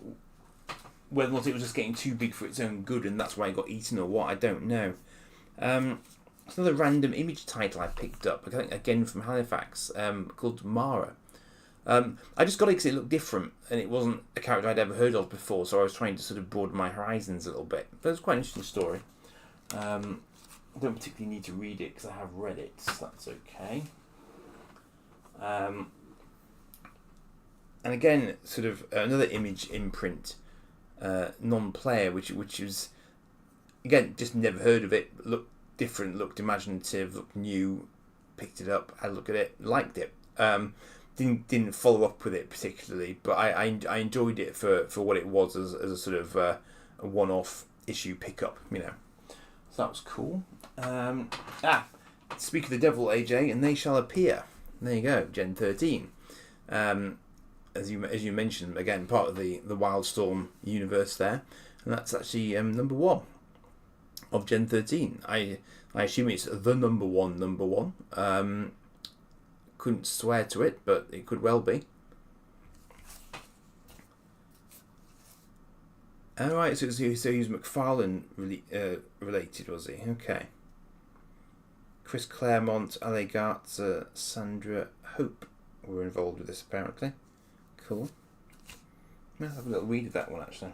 whether or not it was just getting too big for its own good, and that's why it got eaten or what. I don't know. It's another random Image title I picked up, again from Halifax, called Mara. I just got it because it looked different, and it wasn't a character I'd ever heard of before, so I was trying to sort of broaden my horizons a little bit. But it was quite an interesting story. I don't particularly need to read it because I have read it, so that's okay. And again, sort of another Image imprint, non-player, which was, again, just never heard of it. Looked different, looked imaginative, looked new. Picked it up, had a look at it, liked it. Didn't follow up with it particularly, but I enjoyed it for what it was as a sort of a one-off issue pickup, So that was cool. Speak of the devil, AJ, and they shall appear. There you go, Gen 13. As you mentioned, again, part of the Wildstorm universe there, and that's actually number 1 of Gen 13. I assume it's the number one. Couldn't swear to it, but it could well be. Alright, so he was McFarlane related, was he? Okay. Chris Claremont, Ale Garza, Sandra Hope were involved with this, apparently. Cool. I'll have a little read of that one, actually.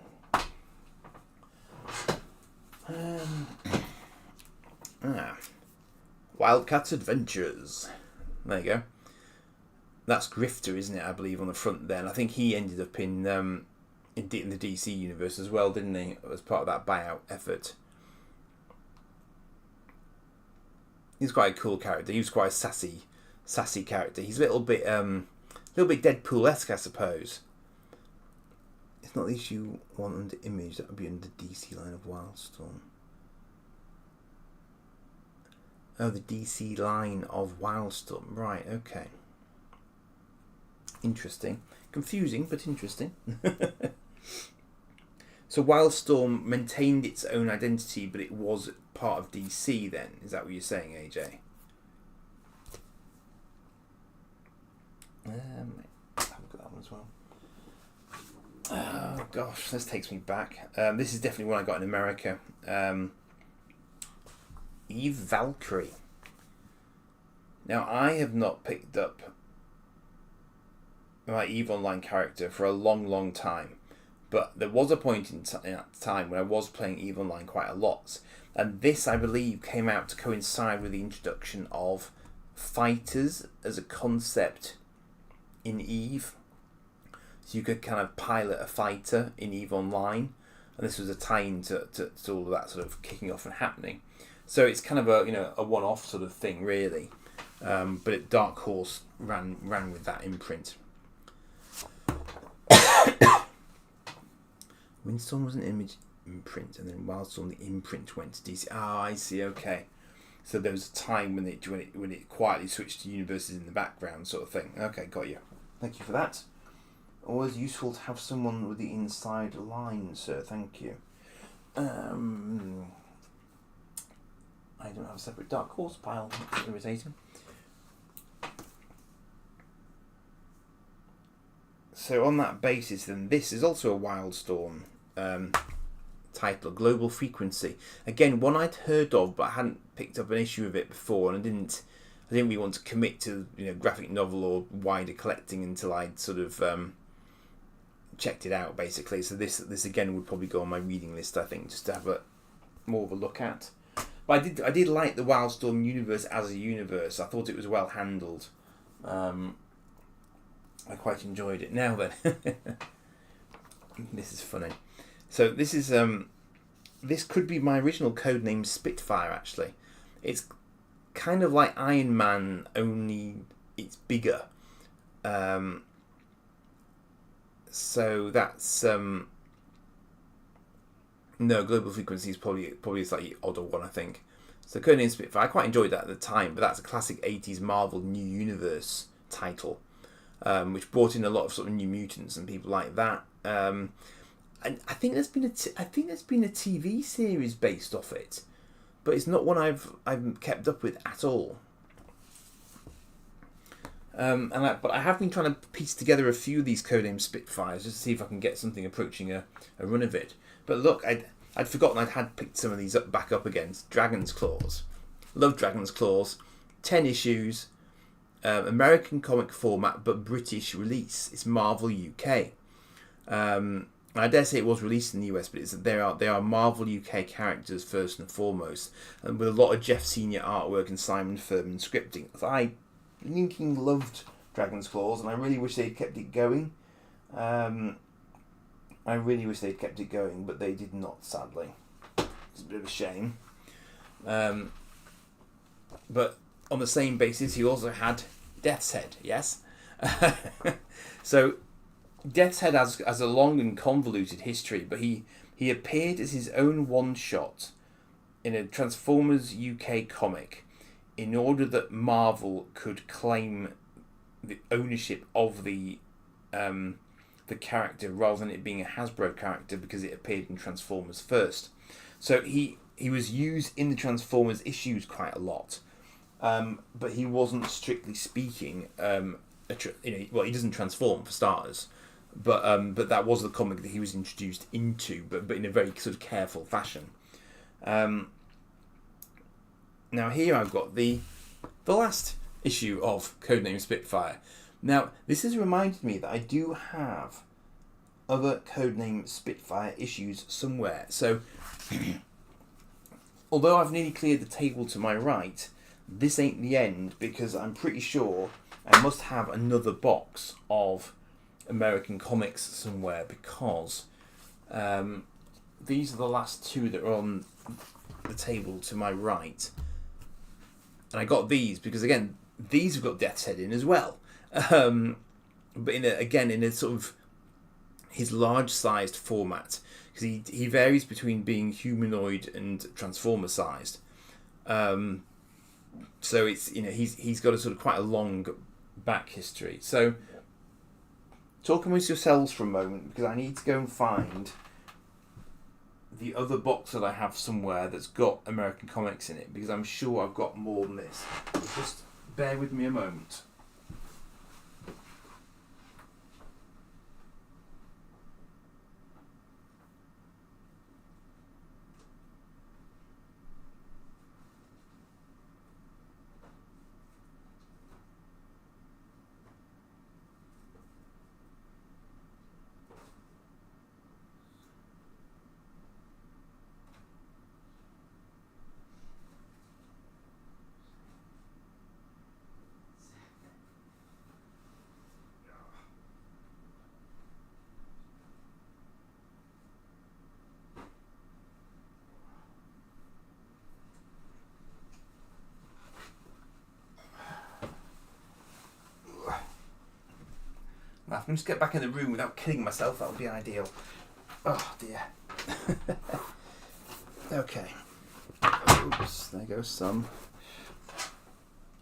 Wildcats Adventures. There you go. That's Grifter, isn't it? I believe on the front there. And I think he ended up in the DC universe as well, didn't he? As part of that buyout effort. He's quite a cool character. He was quite a sassy character. He's a little bit Deadpool-esque, I suppose. It's not the issue 1 under Image. That would be under DC line of Wildstorm. Oh, the DC line of Wildstorm. Right, okay. Interesting. Confusing, but interesting. So Wildstorm maintained its own identity, but it was part of DC then. Is that what you're saying, AJ? Have a look at that one as well. Oh, gosh, this takes me back. This is definitely one I got in America. Eve Valkyrie. Now, I have not picked up my EVE Online character for a long time, but there was a point in that time when I was playing EVE Online quite a lot, and this, I believe, came out to coincide with the introduction of fighters as a concept in EVE. So you could kind of pilot a fighter in EVE Online, and this was a tie-in to all of that sort of kicking off and happening. So it's kind of a one-off sort of thing, really. But Dark Horse ran with that imprint. Windstorm was an Image imprint, and then Wildstorm, the imprint went to DC. Ah, I see. Okay, so there was a time when it quietly switched to universes in the background, sort of thing. Okay, got you. Thank you for that. Always useful to have someone with the inside line, sir. Thank you. I don't have a separate Dark Horse pile. That's irritating. So on that basis, then, this is also a Wildstorm title, Global Frequency. Again, one I'd heard of, but I hadn't picked up an issue of it before, and I didn't really want to commit to graphic novel or wider collecting until I'd sort of checked it out, basically. So this again would probably go on my reading list, I think, just to have more of a look at. But I did like the Wildstorm universe as a universe. I thought it was well handled. I quite enjoyed it. Now then, this is funny. So this is this could be my original codename Spitfire. Actually, it's kind of like Iron Man, only it's bigger. So that's no, Global Frequency is probably a slightly odder one, I think. So codename Spitfire, I quite enjoyed that at the time, but that's a classic 80s Marvel New Universe title. Which brought in a lot of sort of New Mutants and people like that, and I think there's been a TV series based off it, but it's not one I've kept up with at all. But I have been trying to piece together a few of these codename Spitfires just to see if I can get something approaching a run of it. But look, I'd forgotten I had picked some of these back up again. Dragon's Claws, love Dragon's Claws, 10 issues. American comic format, but British release. It's Marvel UK. I dare say it was released in the US, but they are Marvel UK characters first and foremost, and with a lot of Jeff Senior artwork and Simon Furman scripting. I linking loved Dragon's Claws, and I really wish they'd kept it going. I really wish they'd kept it going, but they did not, sadly. It's a bit of a shame. But on the same basis, he also had Death's Head, yes? So, Death's Head has a long and convoluted history, but he appeared as his own one-shot in a Transformers UK comic in order that Marvel could claim the ownership of the character rather than it being a Hasbro character because it appeared in Transformers first. So he was used in the Transformers issues quite a lot, but he wasn't strictly speaking. He doesn't transform for starters, but that was the comic that he was introduced into, but in a very sort of careful fashion. Now here I've got the last issue of Codename Spitfire. Now, this has reminded me that I do have other Codename Spitfire issues somewhere. So, although I've nearly cleared the table to my right, this ain't the end, because I'm pretty sure I must have another box of American comics somewhere, because these are the last two that are on the table to my right. And I got these because, again, these have got Death's Head in as well. But in a sort of his large-sized format, because he varies between being humanoid and transformer-sized. So it's he's got a sort of quite a long back history. So talk amongst yourselves for a moment, because I need to go and find the other box that I have somewhere that's got American comics in it, because I'm sure I've got more than this. Just bear with me a moment. If I can just get back in the room without killing myself, that would be ideal. Oh dear. Okay. Oops, there goes some.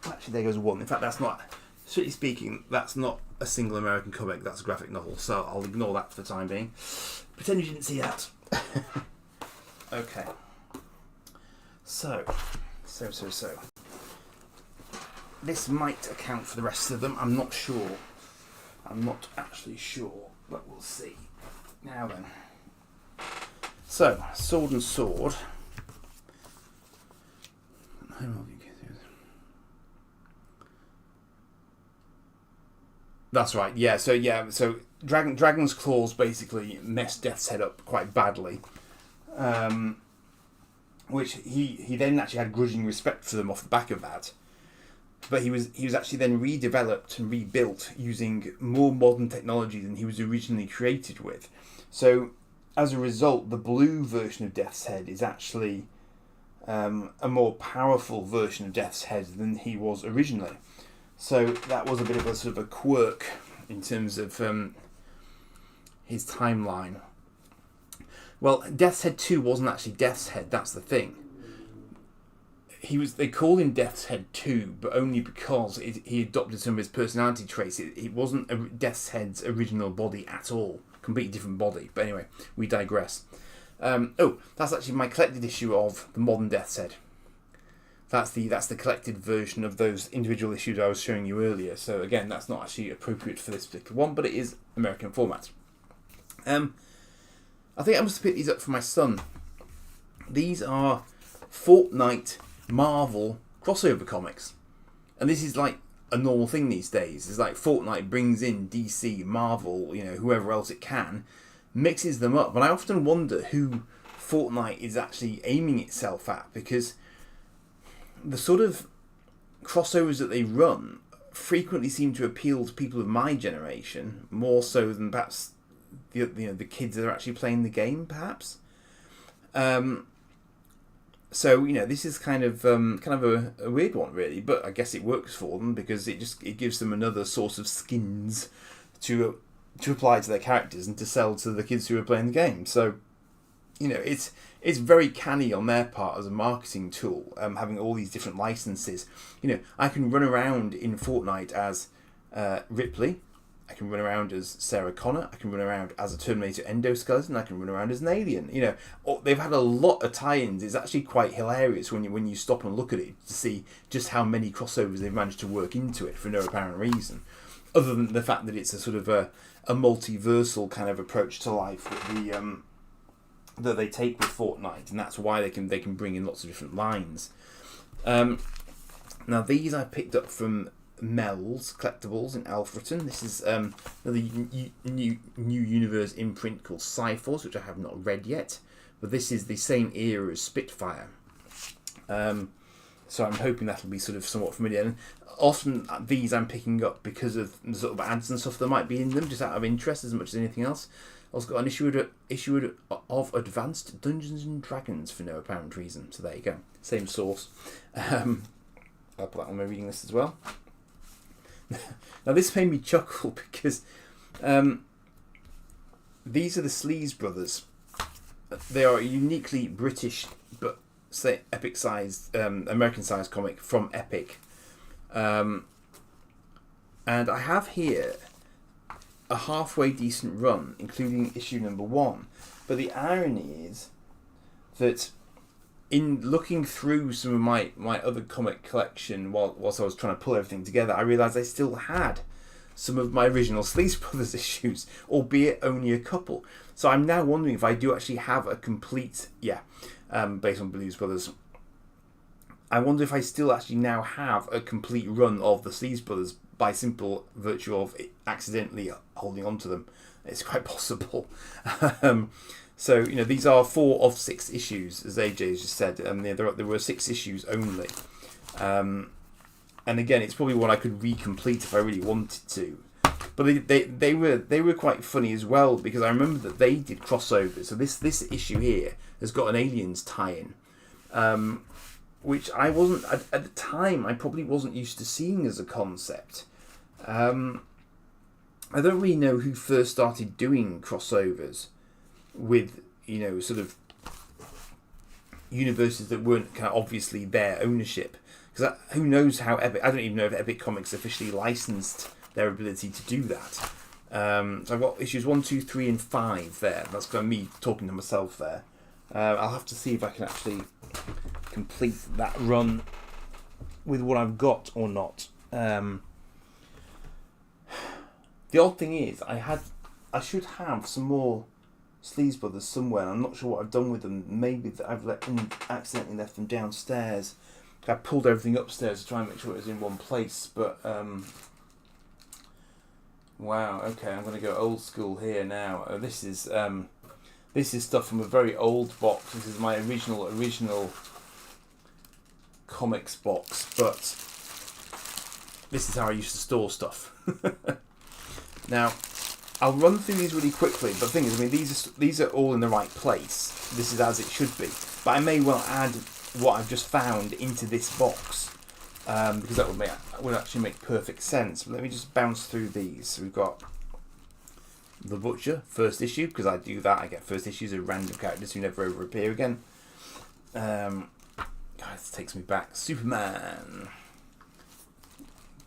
Actually, there goes one. In fact, that's not, strictly speaking, that's not a single American comic, that's a graphic novel, so I'll ignore that for the time being. Pretend you didn't see that. Okay. So. This might account for the rest of them, I'm not sure. I'm not actually sure, but we'll see. Now then. So, Sword and Sword. That's right, yeah. So Dragon's Claws basically messed Death's Head up quite badly. Which he then actually had grudging respect for them off the back of that. But he was actually then redeveloped and rebuilt using more modern technology than he was originally created with. So, as a result, the blue version of Death's Head is actually a more powerful version of Death's Head than he was originally. So that was a bit of a sort of a quirk in terms of his timeline. Well, Death's Head 2 wasn't actually Death's Head, that's the thing. They called him Death's Head 2, but only because he adopted some of his personality traits. It wasn't Death's Head's original body at all. Completely different body. But anyway, we digress. That's actually my collected issue of the modern Death's Head. That's the collected version of those individual issues I was showing you earlier. So again, that's not actually appropriate for this particular one, but it is American format. I think I must have picked these up for my son. These are Fortnite Marvel crossover comics, and this is like a normal thing these days. It's like Fortnite brings in DC, Marvel, whoever else it can, mixes them up. And I often wonder who Fortnite is actually aiming itself at, because the sort of crossovers that they run frequently seem to appeal to people of my generation more so than perhaps the kids that are actually playing the game, perhaps. So this is kind of a weird one, really, but I guess it works for them because it gives them another source of skins to apply to their characters and to sell to the kids who are playing the game. So it's very canny on their part as a marketing tool, having all these different licenses. I can run around in Fortnite as Ripley. I can run around as Sarah Connor. I can run around as a Terminator endoskeleton. I can run around as an alien. They've had a lot of tie-ins. It's actually quite hilarious when you stop and look at it to see just how many crossovers they've managed to work into it for no apparent reason, other than the fact that it's a sort of a multiversal kind of approach to life that they take with Fortnite, and that's why they can bring in lots of different lines. Now these I picked up from Mel's Collectibles in Alfreton. This is another new Universe imprint called Cyforce, which I have not read yet, but this is the same era as Spitfire. So I'm hoping that'll be sort of somewhat familiar. And often these I'm picking up because of the sort of ads and stuff that might be in them, just out of interest as much as anything else. Also got an issue of Advanced Dungeons and Dragons for no apparent reason. So there you go, same source. I'll put that on my reading list as well. Now this made me chuckle because these are the Sleaze Brothers. They are a uniquely British but say epic-sized, American-sized comic from Epic. And I have here a halfway decent run, including issue number 1. But the irony is that in looking through some of my other comic collection whilst I was trying to pull everything together, I realised I still had some of my original Sleaze Brothers issues, albeit only a couple. So I'm now wondering if I do actually have a complete, based on Blues Brothers, I wonder if I still actually now have a complete run of the Sleaze Brothers by simple virtue of accidentally holding on to them. It's quite possible. So, these are 4 of 6 issues, as AJ has just said. There were 6 issues only. And again, it's probably one I could recomplete if I really wanted to. But they were quite funny as well, because I remember that they did crossovers. So this issue here has got an Aliens tie-in, which I wasn't, at the time, I probably wasn't used to seeing as a concept. I don't really know who first started doing crossovers with sort of universes that weren't kind of obviously their ownership, because who knows how Epic, I don't even know if Epic Comics officially licensed their ability to do that. So I've got issues 1, 2, 3 and 5 there. That's kind of me talking to myself there. I'll have to see if I can actually complete that run with what I've got or not. The odd thing is I should have some more Sleaze Brothers somewhere, and I'm not sure what I've done with them. Maybe that I've accidentally left them downstairs. I pulled everything upstairs to try and make sure it was in one place, but wow, okay, I'm going to go old school here now. This is stuff from a very old box. This is my original comics box, but this is how I used to store stuff. Now, I'll run through these really quickly, but the thing is, these are all in the right place. This is as it should be. But I may well add what I've just found into this box, because that would actually make perfect sense. But let me just bounce through these. So we've got The Butcher, first issue, because I do that. I get first issues of random characters who never ever appear again. God, this takes me back. Superman,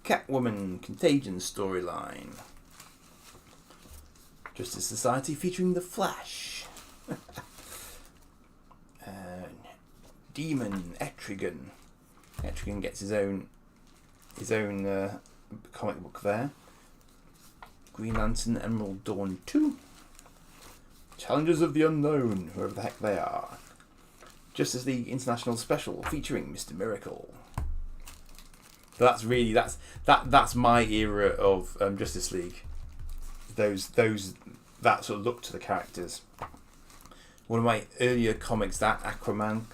Catwoman, Contagion storyline. Justice Society featuring The Flash. Demon, Etrigan. Etrigan gets his own comic book there. Green Lantern, Emerald Dawn 2. Challengers of the Unknown, whoever the heck they are. Justice League International Special featuring Mr. Miracle. But that's my era of Justice League. Those that sort of look to the characters. One of my earlier comics, that Aquaman,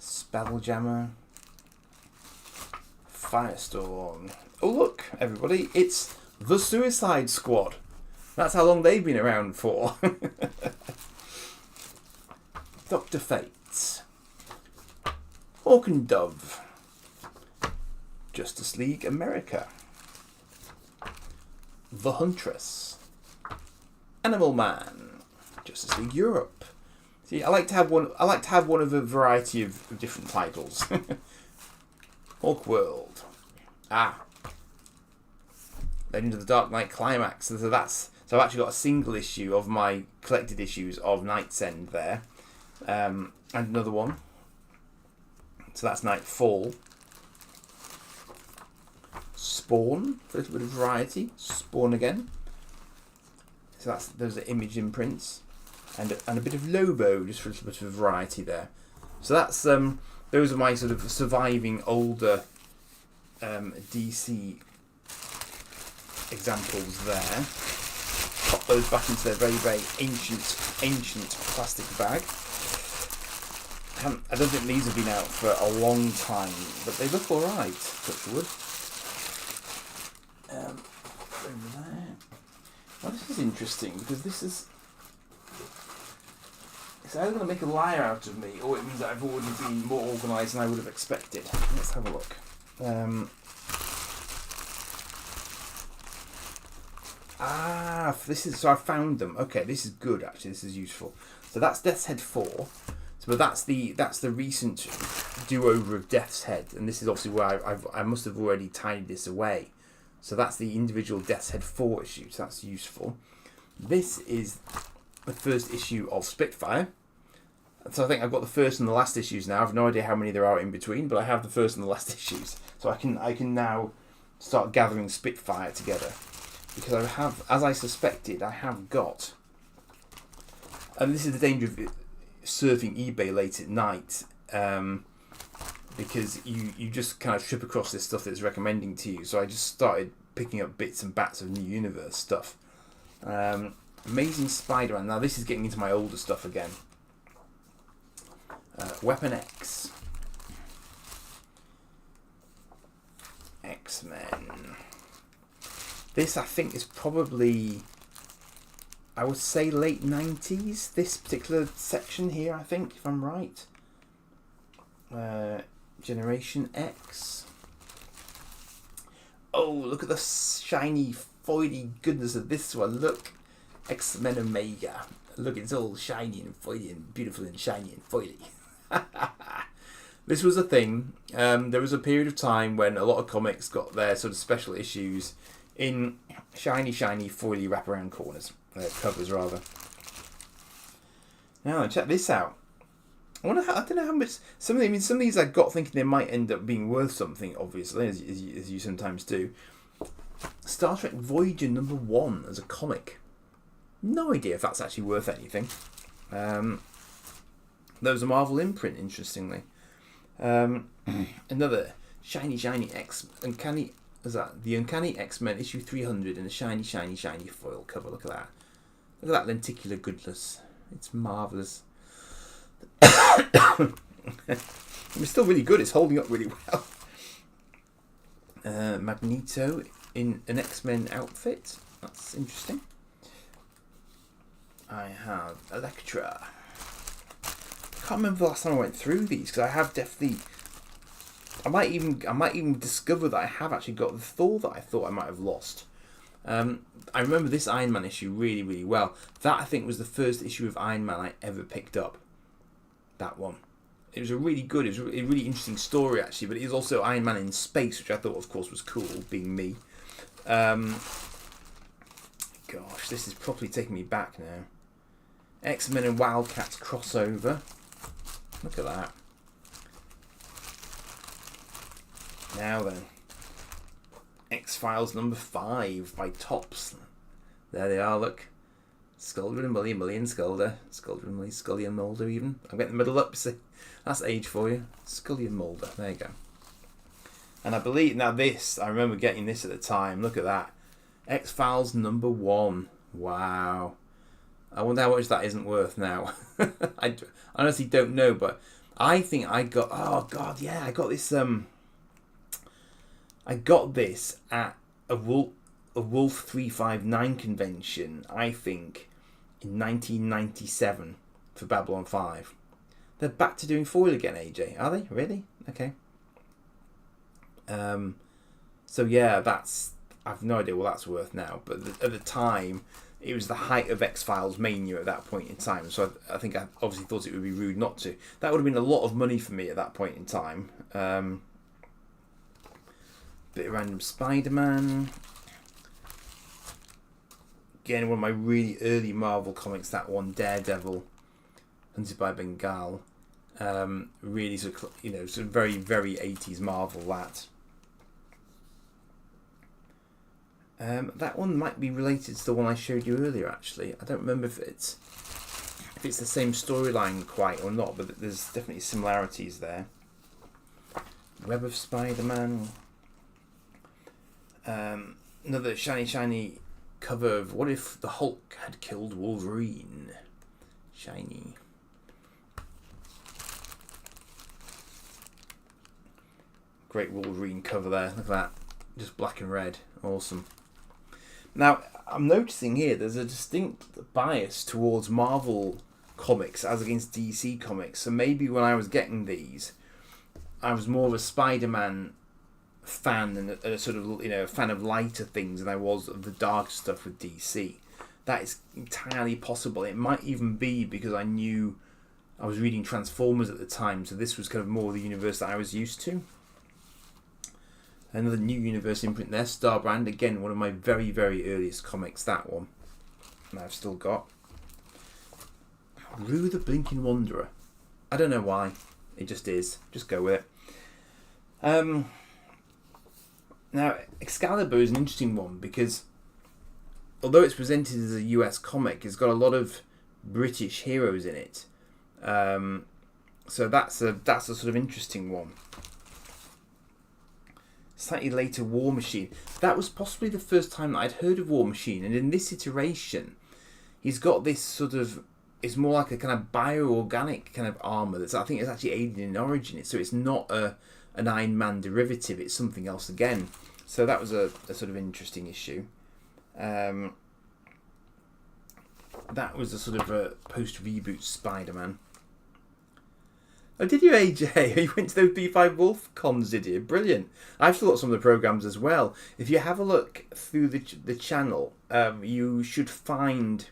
Spelljammer, Firestorm. Oh look, everybody, it's the Suicide Squad. That's how long they've been around for. Dr. Fate, Hawk and Dove, Justice League America, The Huntress, Animal Man, Justice League Europe. See, I like to have one of a variety of different titles. Hawk World. Legend of the Dark Knight Climax. So I've actually got a single issue of my collected issues of Night's End there. And another one. So that's Nightfall. Spawn, for a little bit of variety. Spawn again. So those are Image imprints. And a bit of Lobo, just for a little bit of variety there. So that's those are my sort of surviving older DC examples there. Pop those back into their very, very ancient plastic bag. I don't think these have been out for a long time, but they look alright, touch wood. Over there. Well, this is interesting, because this is... It's either going to make a liar out of me, or it means that I've already been more organised than I would have expected. Let's have a look. This is... So I found them. Okay, this is good, actually. This is useful. So that's Death's Head 4. But that's the recent do-over of Death's Head, and this is obviously where I must have already tidied this away. So that's the individual Death's Head 4 issue, so that's useful. This is the first issue of Spitfire. So I think I've got the first and the last issues now. I've no idea how many there are in between, but I have the first and the last issues. So I can now start gathering Spitfire together. Because I have, as I suspected, I have got... And this is the danger of surfing eBay late at night, because you just kind of trip across this stuff that it's recommending to you. So I just started picking up bits and bats of New Universe stuff. Amazing Spider-Man. Now this is getting into my older stuff again. Weapon X, X-Men. This I think is probably, I would say, late 90s, this particular section here, I think, if I'm right. Generation X. Oh, look at the shiny, foily goodness of this one. Look. X-Men Omega. Look, it's all shiny and foily and beautiful and shiny and foily. This was a thing. There was a period of time when a lot of comics got their sort of special issues in shiny, foily wraparound corners. Covers, rather. Now, check this out. I don't know how much... Some of these I got thinking they might end up being worth something, obviously, as you sometimes do. Star Trek Voyager #1 as a comic. No idea if that's actually worth anything. There was a Marvel imprint, interestingly. Another shiny Uncanny... Is that the Uncanny X-Men issue 300 in a shiny foil cover? Look at that. Look at that lenticular goodness. It's marvellous. It's still really good. It's holding up really well. Magneto in an X-Men outfit. That's interesting. I have Elektra. I can't remember the last time I went through these, because I have definitely... I might even discover that I have actually got the Thor that I thought I might have lost. I remember this Iron Man issue really, really well. That, I think, was the first issue of Iron Man I ever picked up. That one. It was a really good, it was a really interesting story, actually, but it is also Iron Man in space, which I thought, of course, was cool, being me. Gosh, this is properly taking me back now. X-Men and Wildcats crossover. Look at that. Now then. X-Files #5 by Topps. There they are, look. Sculder and Mully and Sculder. Sculder and Mully, Scully and Mulder even. I'm getting the middle up, see. That's age for you. Scully and Mulder. There you go. And I believe, now this, I remember getting this at the time. Look at that. X-Files #1. Wow. I wonder how much that isn't worth now. I honestly don't know, but I think I got... Oh, God, yeah. I got this... I got this at a Wolf 359 convention, I think, in 1997 for Babylon 5. They're back to doing foil again, AJ. Are they? Really? Okay. So yeah, I've no idea what that's worth now, but at the time, it was the height of X-Files mania at that point in time, so I think I obviously thought it would be rude not to. That would have been a lot of money for me at that point in time. Bit of random Spider-Man. Again, one of my really early Marvel comics, that one, Daredevil, Hunted by Bengal. Really sort of, sort of very, very 80s Marvel, that. That one might be related to the one I showed you earlier, actually. I don't remember if it's the same storyline quite or not, but there's definitely similarities there. Web of Spider-Man. Another shiny cover of What If the Hulk Had Killed Wolverine. Shiny. Great Wolverine cover there. Look at that. Just black and red. Awesome. Now, I'm noticing here there's a distinct bias towards Marvel comics as against DC comics. So maybe when I was getting these, I was more of a Spider-Man fan and a sort of, fan of lighter things than I was of the dark stuff with DC. That is entirely possible. It might even be because I knew I was reading Transformers at the time, so this was kind of more the universe that I was used to. Another New Universe imprint there, Star Brand. Again, one of my very, very earliest comics, that one. And I've still got. Rue the Blinking Wanderer. I don't know why. It just is. Just go with it. Now, Excalibur is an interesting one because although it's presented as a US comic, it's got a lot of British heroes in it. So that's a sort of interesting one. Slightly later, War Machine. That was possibly the first time that I'd heard of War Machine, and in this iteration, he's got this sort of... It's more like a kind of bioorganic kind of armour. I think it's actually alien in origin. So it's not an Iron Man derivative. It's something else again. So that was a sort of interesting issue. That was a sort of a post-reboot Spider-Man. Oh, did you, AJ? You went to those B5 Wolf cons, did you? Brilliant. I've still got some of the programmes as well. If you have a look through the channel, you should find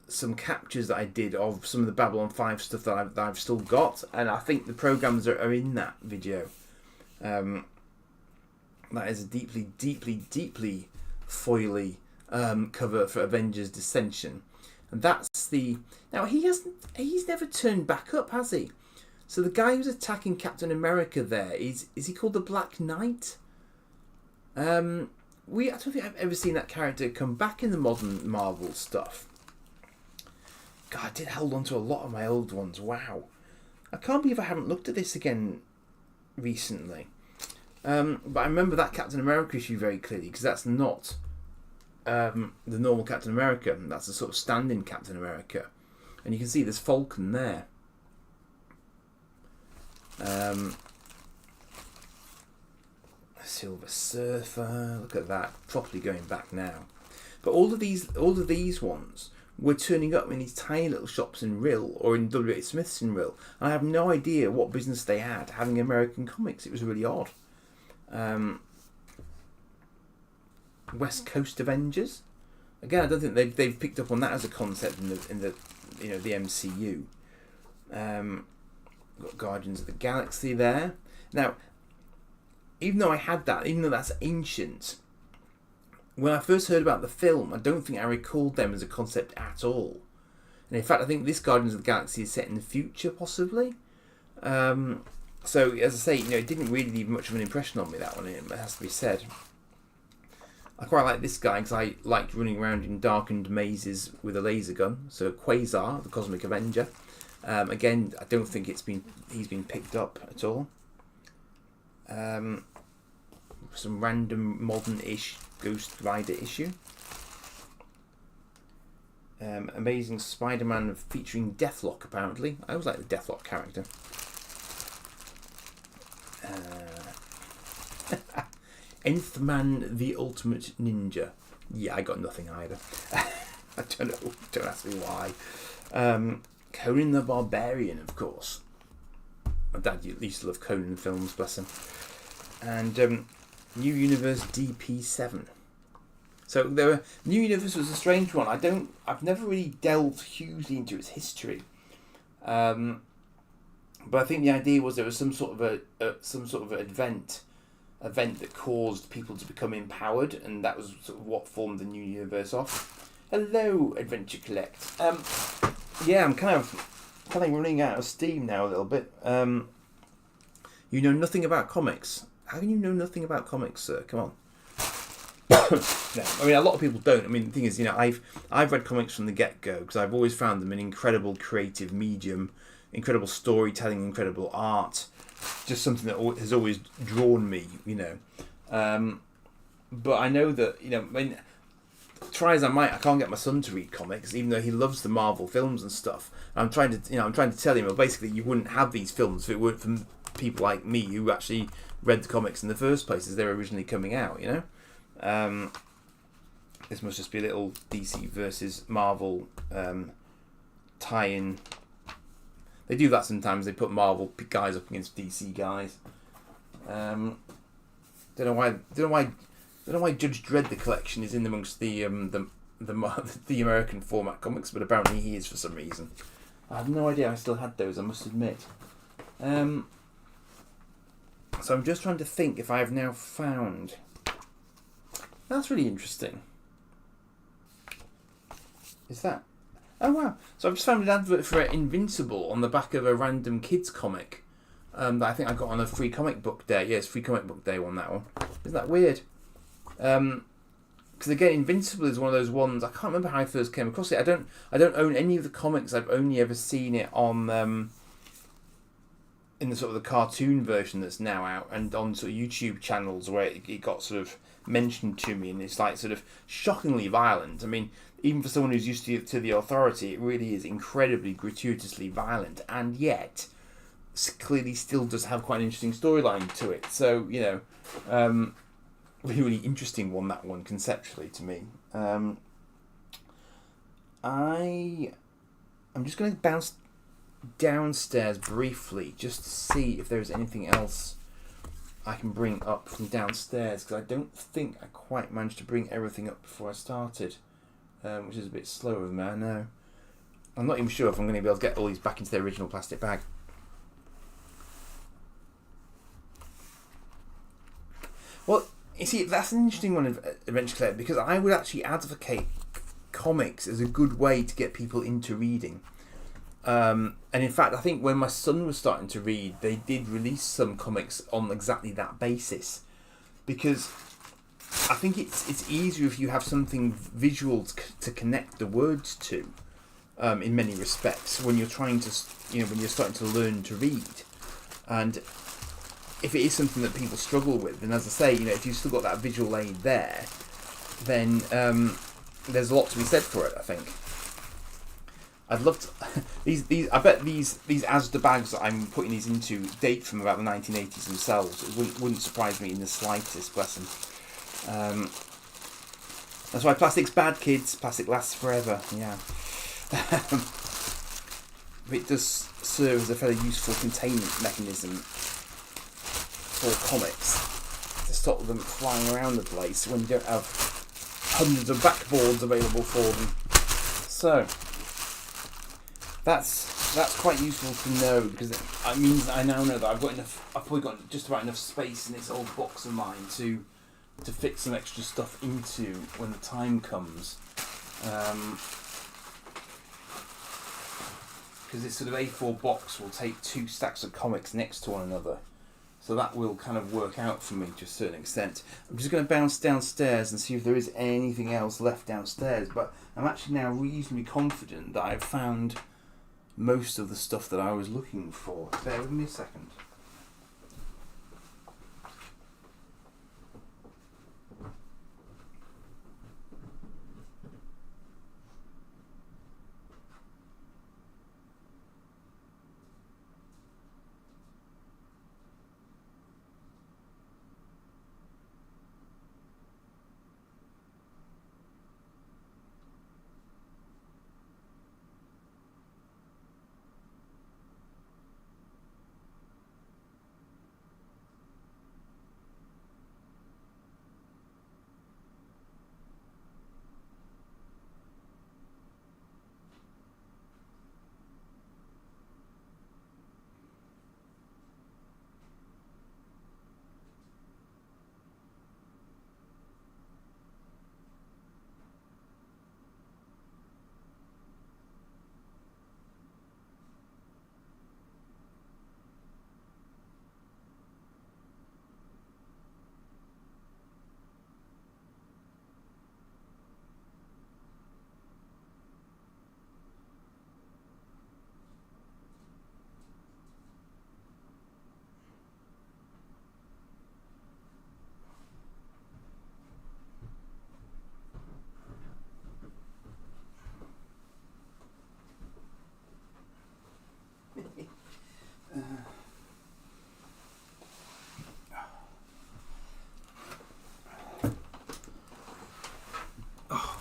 some captures that I did of some of the Babylon 5 stuff that I've still got, and I think the programmes are in that video. That is a deeply, deeply, deeply foily cover for Avengers Dissension. And that's the... Now, he's never turned back up, has he? So the guy who's attacking Captain America there, is he called the Black Knight? I don't think I've ever seen that character come back in the modern Marvel stuff. God, I did hold on to a lot of my old ones. Wow. I can't believe I haven't looked at this again recently. But I remember that Captain America issue very clearly, because that's not... the normal Captain America. That's a sort of stand-in Captain America. And you can see there's Falcon there. Silver Surfer. Look at that. Properly going back now. But all of these ones were turning up in these tiny little shops in Rill or in W.H. Smith's in Rill. And I have no idea what business they had having American comics. It was really odd. West Coast Avengers. Again, I don't think they've picked up on that as a concept in the the MCU. Got Guardians of the Galaxy there. Now, even though I had that, even though that's ancient, when I first heard about the film, I don't think I recalled them as a concept at all. And in fact, I think this Guardians of the Galaxy is set in the future, possibly. So, as I say, it didn't really leave much of an impression on me, that one, it has to be said. I quite like this guy because I liked running around in darkened mazes with a laser gun. So Quasar, the Cosmic Avenger. Again, I don't think he's been picked up at all. Some random modern-ish Ghost Rider issue. Amazing Spider-Man featuring Deathlock, apparently. I always like the Deathlock character. Nth Man, the Ultimate Ninja. Yeah, I got nothing either. I don't know. Don't ask me why. Conan the Barbarian, of course. My dad used to love Conan films, bless him. And New Universe DP7. So New Universe was a strange one. I've never really delved hugely into its history. But I think the idea was there was some sort of an event that caused people to become empowered, and that was sort of what formed the New Universe off. Hello, Adventure Collect. Yeah, I'm kind of running out of steam now a little bit. You know nothing about comics. How can you know nothing about comics, sir? Come on. No, I mean, a lot of people don't. I mean, the thing is, I've read comics from the get-go because I've always found them an incredible creative medium, incredible storytelling, incredible art, just something that has always drawn me, But I know that, I mean, try as I might, I can't get my son to read comics, even though he loves the Marvel films and stuff. And I'm trying to tell him, well, basically, you wouldn't have these films if it weren't from people like me who actually read the comics in the first place as they were originally coming out, This must just be a little DC versus Marvel tie-in. They do that sometimes. They put Marvel guys up against DC guys. Don't know why Judge Dredd the collection is in amongst the American format comics, but apparently he is for some reason. I have no idea I still had those, I must admit. So I'm just trying to think if I have now found. That's really interesting. Is that? Oh wow! So I've just found an advert for Invincible on the back of a random kids comic that I think I got on a free comic book day. Yes, free comic book day on that one. Isn't that weird? Because again, Invincible is one of those ones. I can't remember how I first came across it. I don't own any of the comics. I've only ever seen it on in the sort of the cartoon version that's now out, and on sort of YouTube channels where it got sort of mentioned to me, and it's like sort of shockingly violent. I mean, even for someone who's used to the Authority, it really is incredibly gratuitously violent, and yet clearly still does have quite an interesting storyline to it. So really interesting one, that one, conceptually, to me. I'm just going to bounce downstairs briefly just to see if there's anything else I can bring up from downstairs, because I don't think I quite managed to bring everything up before I started, which is a bit slower than me, I know. I'm not even sure if I'm going to be able to get all these back into their original plastic bag. Well, you see, that's an interesting one, Adventure Collector, because I would actually advocate comics as a good way to get people into reading. And in fact, I think when my son was starting to read, they did release some comics on exactly that basis, because I think it's easier if you have something visual to connect the words to, in many respects, when you're trying to, when you're starting to learn to read. And if it is something that people struggle with, then as I say, if you've still got that visual aid there, then there's a lot to be said for it, I think. I'd love to. These. I bet these Asda bags that I'm putting these into date from about the 1980s themselves. It wouldn't surprise me in the slightest. Bless them. That's why plastic's bad, kids. Plastic lasts forever. Yeah. It does serve as a fairly useful containment mechanism for comics to stop them flying around the place when you don't have hundreds of backboards available for them. So. That's quite useful to know, because it means I now know that I've probably got just about enough space in this old box of mine to fit some extra stuff into when the time comes. Because this sort of A4 box will take 2 stacks of comics next to one another. So that will kind of work out for me to a certain extent. I'm just going to bounce downstairs and see if there is anything else left downstairs. But I'm actually now reasonably confident that I've found most of the stuff that I was looking for. Bear with me a second.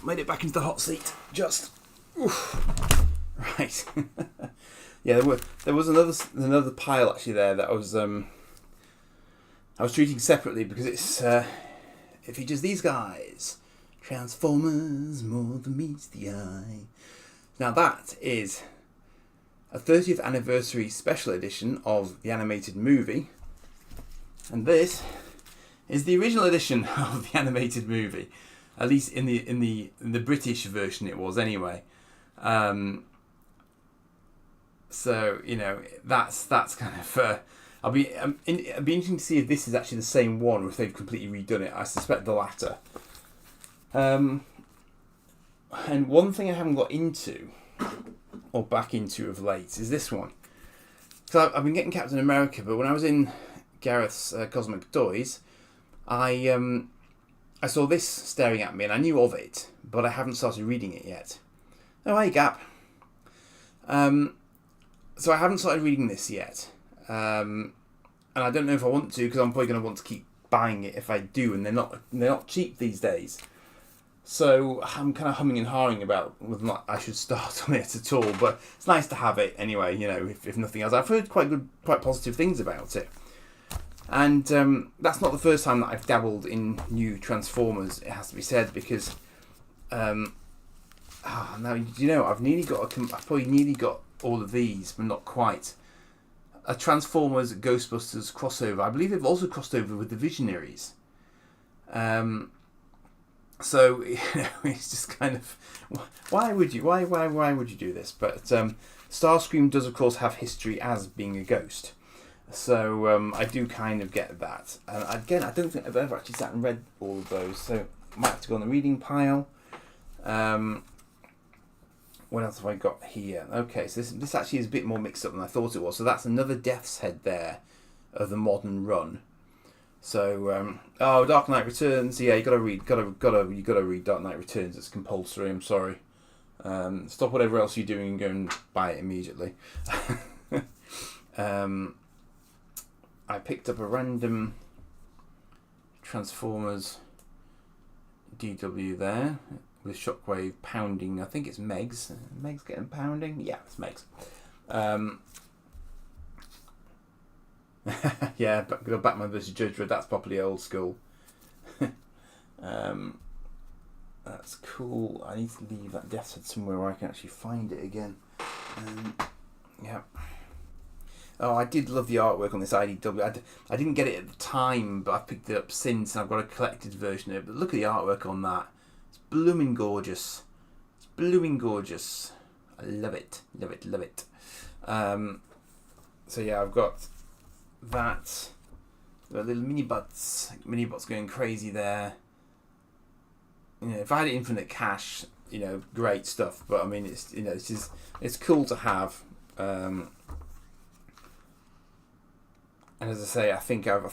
made it back into the hot seat. Just. Oof. Right. Yeah, there was another pile actually there that I was treating separately because it features these guys. Transformers, more than meets the eye. Now that is a 30th anniversary special edition of the animated movie, and this is the original edition of the animated movie, at least in the British version it was anyway. So you know that's kind of. It'll be interesting to see if this is actually the same one or if they've completely redone it. I suspect the latter. And one thing I haven't got into, or back into of late, is this one. So I've been getting Captain America, but when I was in Gareth's Cosmic Toys, I saw this staring at me, and I knew of it, but I haven't started reading it yet. Oh, hey, Gap. So I haven't started reading this yet. And I don't know if I want to, because I'm probably going to want to keep buying it if I do, and they're not cheap these days. So I'm kind of humming and hawing about whether or not I should start on it at all. But it's nice to have it anyway. You know, if nothing else, I've heard quite positive things about it. And that's not the first time that I've dabbled in new Transformers. It has to be said, because now you know I've probably nearly got all of these, but not quite. A Transformers Ghostbusters crossover. I believe they've also crossed over with the Visionaries. So you know, it's just kind of why would you do this? But Starscream does of course have history as being a ghost, so I do kind of get that. And again, I don't think I've ever actually sat and read all of those, so I might have to go on the reading pile. What else have I got here? Okay, so this actually is a bit more mixed up than I thought it was. So that's another Death's Head there of the modern run. So Dark Knight Returns. Yeah, you gotta read Dark Knight Returns. It's compulsory. I'm sorry. Stop whatever else you're doing and go and buy it immediately. I picked up a random Transformers DW there with Shockwave pounding. I think it's Megs. Megs getting pounding. Yeah, it's Megs. Yeah, Batman vs Judge Dredd. That's properly old school. That's cool. I need to leave that Death's Head somewhere where I can actually find it again. Yeah. Oh, I did love the artwork on this IDW. I didn't get it at the time, but I've picked it up since, and I've got a collected version of it. But look at the artwork on that. It's blooming gorgeous. It's blooming gorgeous. I love it. Love it. Love it. So yeah, I've got that. The little mini-bots going crazy there. You know, if I had infinite cash, you know, great stuff. But I mean, it's, you know, it's cool to have. And as I say, I think I've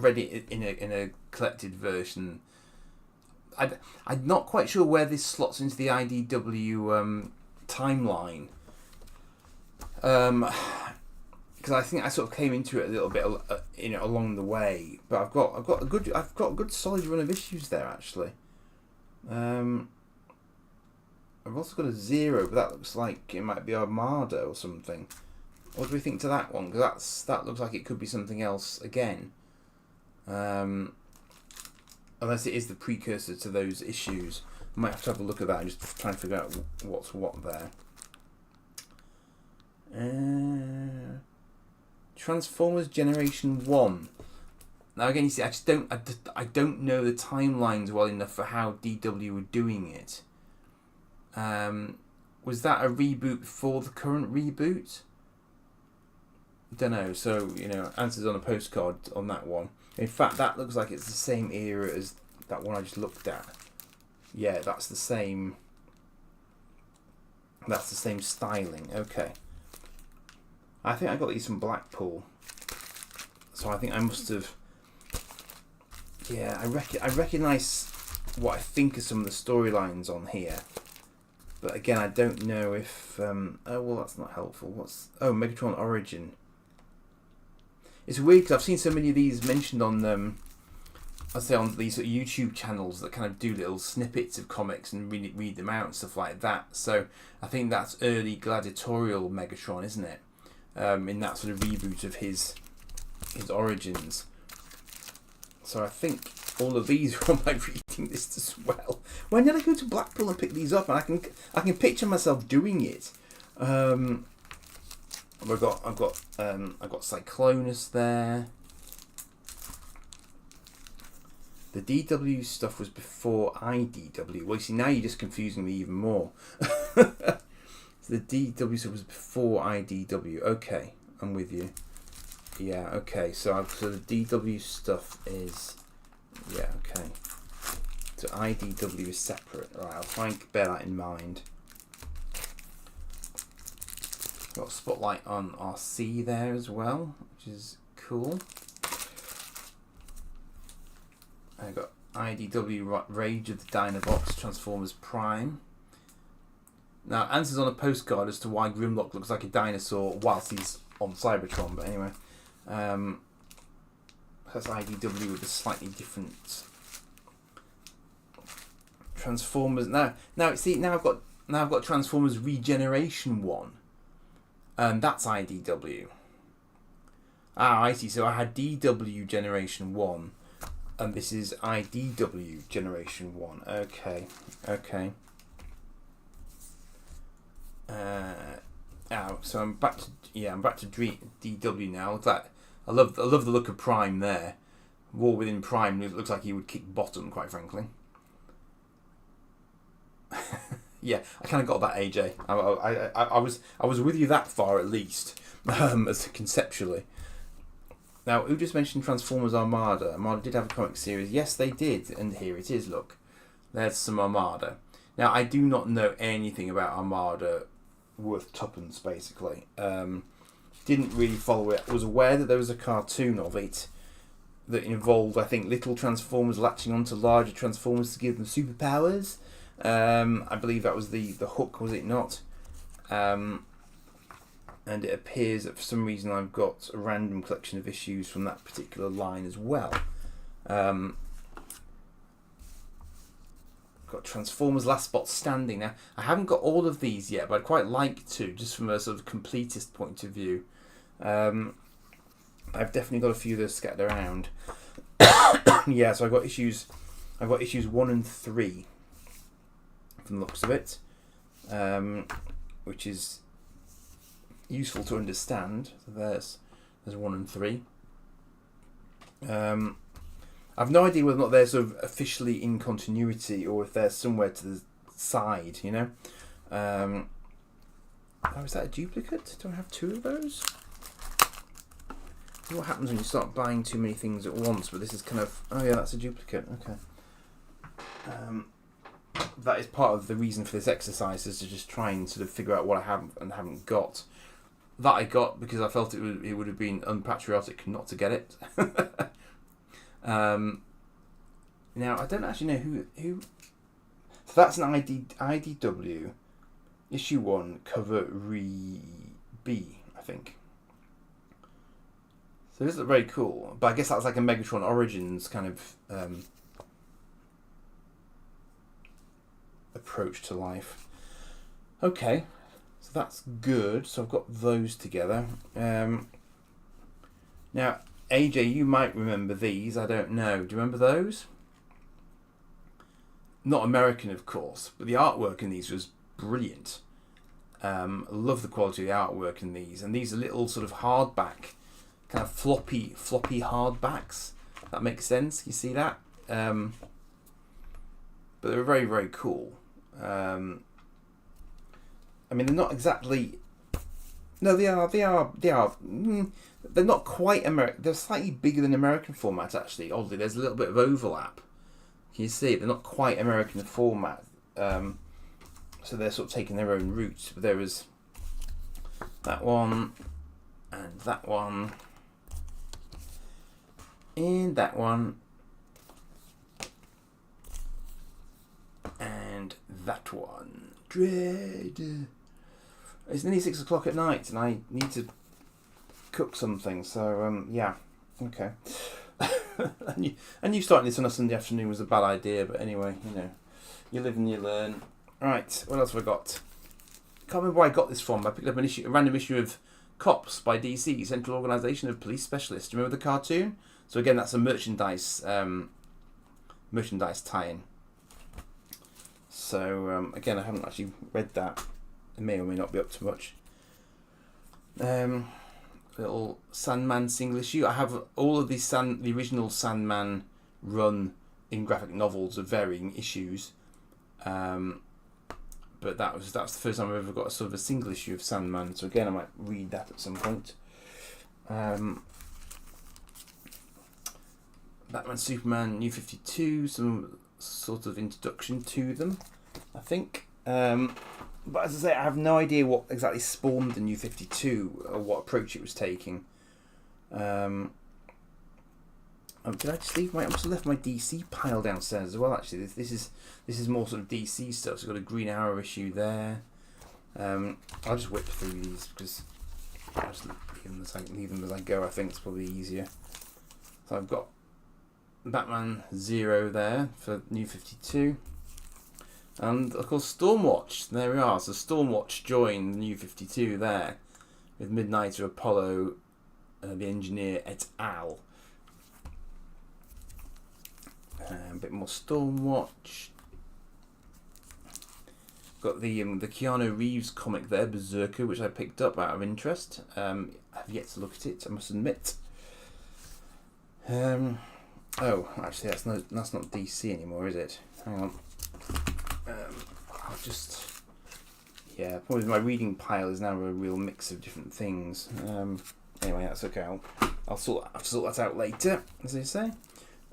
read it in a collected version. I'm not quite sure where this slots into the IDW timeline. Because I think I sort of came into it a little bit, you know, along the way. But I've got a good solid run of issues there actually. I've also got a Zero, but that looks like it might be Armada or something. What do we think to that one? Because that looks like it could be something else again. Unless it is the precursor to those issues. I might have to have a look at that and just try and figure out what's what there. Transformers Generation 1. Now again, you see, I don't know the timelines well enough for how DW were doing it. Was that a reboot before the current reboot? Don't know. So, you know, answers on a postcard on that one. In fact, that looks like it's the same era as that one I just looked at. Yeah, that's the same. That's the same styling. Okay. I think I got these from Blackpool. So I think I must have. Yeah, I recognise what I think are some of the storylines on here. But again, I don't know if. Oh, well, that's not helpful. Megatron Origin. It's weird because I've seen so many of these mentioned on I say on these sort of YouTube channels that kind of do little snippets of comics and read them out and stuff like that. So I think that's early gladiatorial Megatron, isn't it? In that sort of reboot of his origins. So I think all of these are on my reading list as well. When did I go to Blackpool and pick these up? And I can picture myself doing it. I've got Cyclonus there. The DW stuff was before IDW. Well, you see, now you're just confusing me even more. So the DW stuff was before IDW. Okay, I'm with you. Yeah, okay. So the DW stuff is... Yeah, okay. So IDW is separate. Right, I'll try and bear that in mind. Got a spotlight on RC there as well, which is cool. I got IDW Rage of the Dinobots, Transformers Prime. Now, answers on a postcard as to why Grimlock looks like a dinosaur whilst he's on Cybertron, but anyway. That's IDW with a slightly different Transformers. Now I've got Transformers Regeneration 1. And that's IDW. Ah, I see. So I had DW Generation 1. And this is IDW Generation 1. Okay. So I'm back to DW now. That I love the look of Prime there. War Within Prime. It looks like he would kick bottom, quite frankly. Yeah, I kind of got that, AJ. I was with you that far at least, as conceptually. Now, who just mentioned Transformers Armada? Armada did have a comic series. Yes, they did, and here it is. Look, there's some Armada. Now, I do not know anything about Armada worth tuppence, basically. Didn't really follow it. I was aware that there was a cartoon of it that involved, I think, little Transformers latching onto larger Transformers to give them superpowers. I believe that was the hook, was it not? And it appears that for some reason I've got a random collection of issues from that particular line as well. Got Transformers Last Spot Standing. Now, I haven't got all of these yet, but I'd quite like to, just from a sort of completist point of view. I've definitely got a few that are scattered around. Yeah, so I've got issues 1 and 3 from the looks of it, which is useful to understand. So there's 1 and 3. I've no idea whether or not they're sort of officially in continuity or if they're somewhere to the side, you know. Oh, is that a duplicate? Do I have 2 of those? What happens when you start buying too many things at once? But this is kind of... Oh yeah, that's a duplicate. Okay. That is part of the reason for this exercise, is to just try and sort of figure out what I have and haven't got. That I got because I felt it would have been unpatriotic not to get it. Now I don't actually know who. So that's an IDW issue 1 cover B, I think. So this looks very cool, but I guess that's like a Megatron Origins kind of approach to life. Okay, so that's good. So I've got those together. Now, AJ, you might remember these. I don't know. Do you remember those? Not American, of course, but the artwork in these was brilliant. I love the quality of the artwork in these, and these are little sort of hardback, kind of floppy hardbacks. That makes sense. You see that? But they're very, very cool. I mean, they're not exactly. No, they are. They're not quite American. They're slightly bigger than American format, actually. Oddly, there's a little bit of overlap. Can you see? They're not quite American format. So they're sort of taking their own routes. But there is that one, and that one, and that one, and that one. Dread. It's nearly 6 o'clock at night, and I need to cook something. So yeah, okay. and you starting this on a Sunday afternoon was a bad idea, but anyway, you live and you learn. Right, what else have I got? Can't remember where I got this from. I picked up a random issue of Cops by DC, Central Organisation of Police Specialists. Do you remember the cartoon? So again, that's a merchandise tie-in. So again, I haven't actually read that. It may or may not be up to much. Little Sandman single issue. I have all of the original Sandman run in graphic novels of varying issues. But that's the first time I've ever got a sort of a single issue of Sandman. So again, I might read that at some point. Batman, Superman, New 52, some sort of introduction to them, I think. But as I say, I have no idea what exactly spawned the New 52 or what approach it was taking. Did I just leave I must have left my DC pile downstairs as well. Actually, this is more sort of DC stuff. So I've got a Green Arrow issue there. I'll just whip through these because I'll just leave them as I go. I think it's probably easier. So I've got Batman Zero there for New 52. And of course Stormwatch, there we are. So Stormwatch joined the New 52 there with Midnighter, Apollo, the Engineer et al. A bit more Stormwatch. Got the Keanu Reeves comic there, Berserker, which I picked up out of interest. I've yet to look at it, I must admit. Oh, actually, that's not DC anymore, is it? Hang on. I'll just... Yeah, probably my reading pile is now a real mix of different things. Anyway, that's okay. I'll sort that out later, as they say.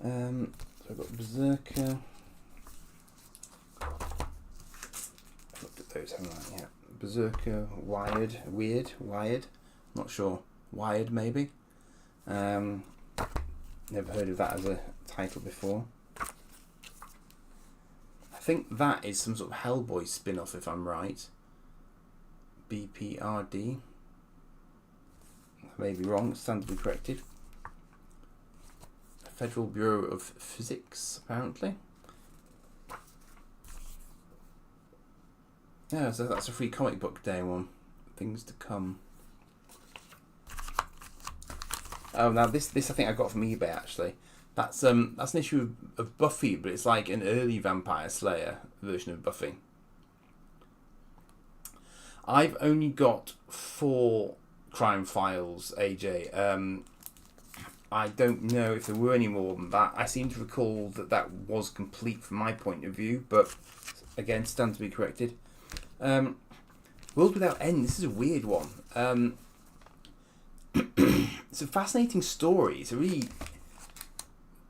So I've got Berserker. I've looked at those, haven't I? Yeah. Berserker, Wired. Not sure. Wired, maybe. Never heard of that as a title before. I think that is some sort of Hellboy spin-off, if I'm right. BPRD. I may be wrong, stand to be corrected. Federal Bureau of Physics, apparently. Yeah, so that's a free comic book day one. Things to come. Oh, now this I think I got from eBay actually. That's an issue of Buffy, but it's like an early Vampire Slayer version of Buffy. I've only got 4 crime files, AJ. I don't know if there were any more than that. I seem to recall that was complete from my point of view, but again, stand to be corrected. World Without End, this is a weird one. It's a fascinating story. It's a really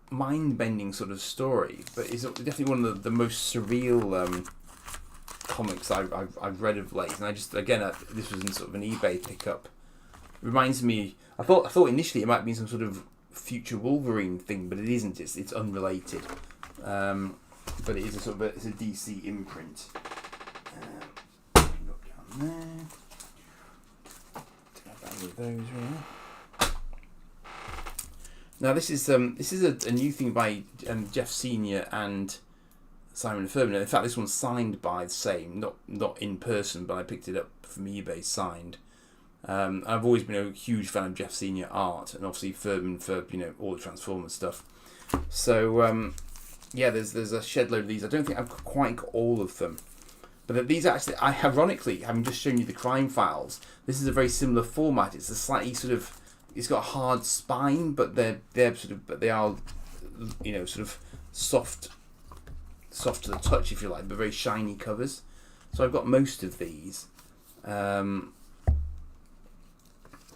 mind-bending sort of story, but it's definitely one of the most surreal comics I've read of late. And I just, again, this was in sort of an eBay pickup. It reminds me, I thought initially it might be some sort of future Wolverine thing, but it isn't. It's unrelated. But it is it's a DC imprint. Look down there. With those really. Now this is a new thing by Jeff Senior and Simon Furman. In fact, this one's signed by the same, not in person, but I picked it up from eBay signed. I've always been a huge fan of Jeff Senior art, and obviously Furman for all the Transformers stuff. So yeah, there's a shed load of these. I don't think I've quite got all of them. But these actually, ironically, having just shown you the crime files, this is a very similar format. It's a slightly it's got a hard spine, but they are sort of soft to the touch, if you like, but very shiny covers. So I've got most of these, and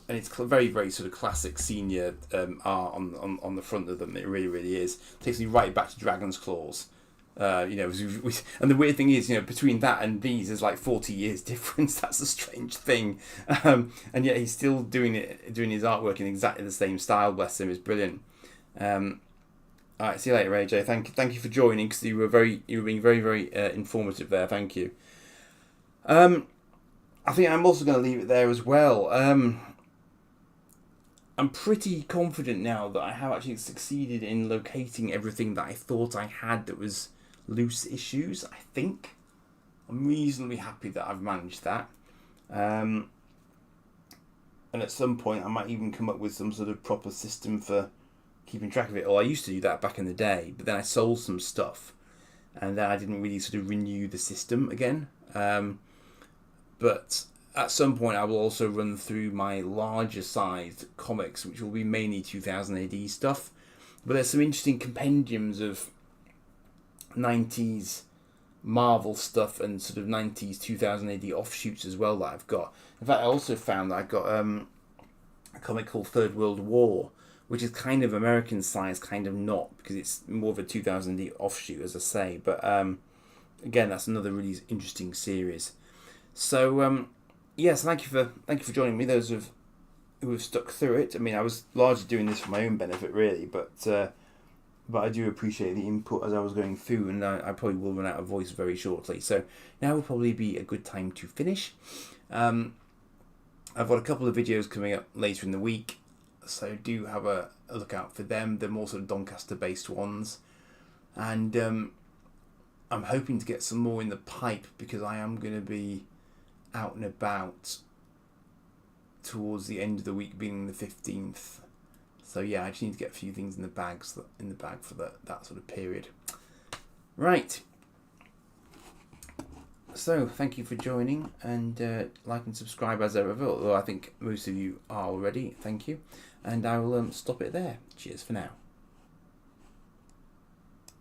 it's very, very sort of classic Senior art on the front of them. It really, really is. It takes me right back to Dragon's Claws. And the weird thing is, between that and these, there's like 40 years difference. That's a strange thing, and yet he's still doing his artwork in exactly the same style. Bless him, it's brilliant. All right, see you later, AJ. Thank you for joining, because you were being very, very informative there. Thank you. I think I'm also going to leave it there as well. I'm pretty confident now that I have actually succeeded in locating everything that I thought I had that was loose issues. I think I'm reasonably happy that I've managed that. And at some point I might even come up with some sort of proper system for keeping track of it. Or I used to do that back in the day, but then I sold some stuff and then I didn't really sort of renew the system again. But at some point I will also run through my larger sized comics, which will be mainly 2000 AD stuff. But there's some interesting compendiums of 90s Marvel stuff and sort of 90s 2000 AD offshoots as well that I've got. In fact, I also found that I've got a comic called Third World War, which is kind of American size, kind of not, because it's more of a 2000 AD offshoot, as I say. But again, that's another really interesting series. So yes, thank you for joining me. Those who have stuck through it. I mean, I was largely doing this for my own benefit, really, but I do appreciate the input as I was going through, and I probably will run out of voice very shortly. So now will probably be a good time to finish. I've got a couple of videos coming up later in the week, so do have a look out for them. They're more sort of Doncaster-based ones, and I'm hoping to get some more in the pipe because I am going to be out and about towards the end of the week, being the 15th. So yeah, I just need to get a few things in the bag for that sort of period. Right. So thank you for joining, and like and subscribe as ever. Although I think most of you are already. Thank you, and I will stop it there. Cheers for now.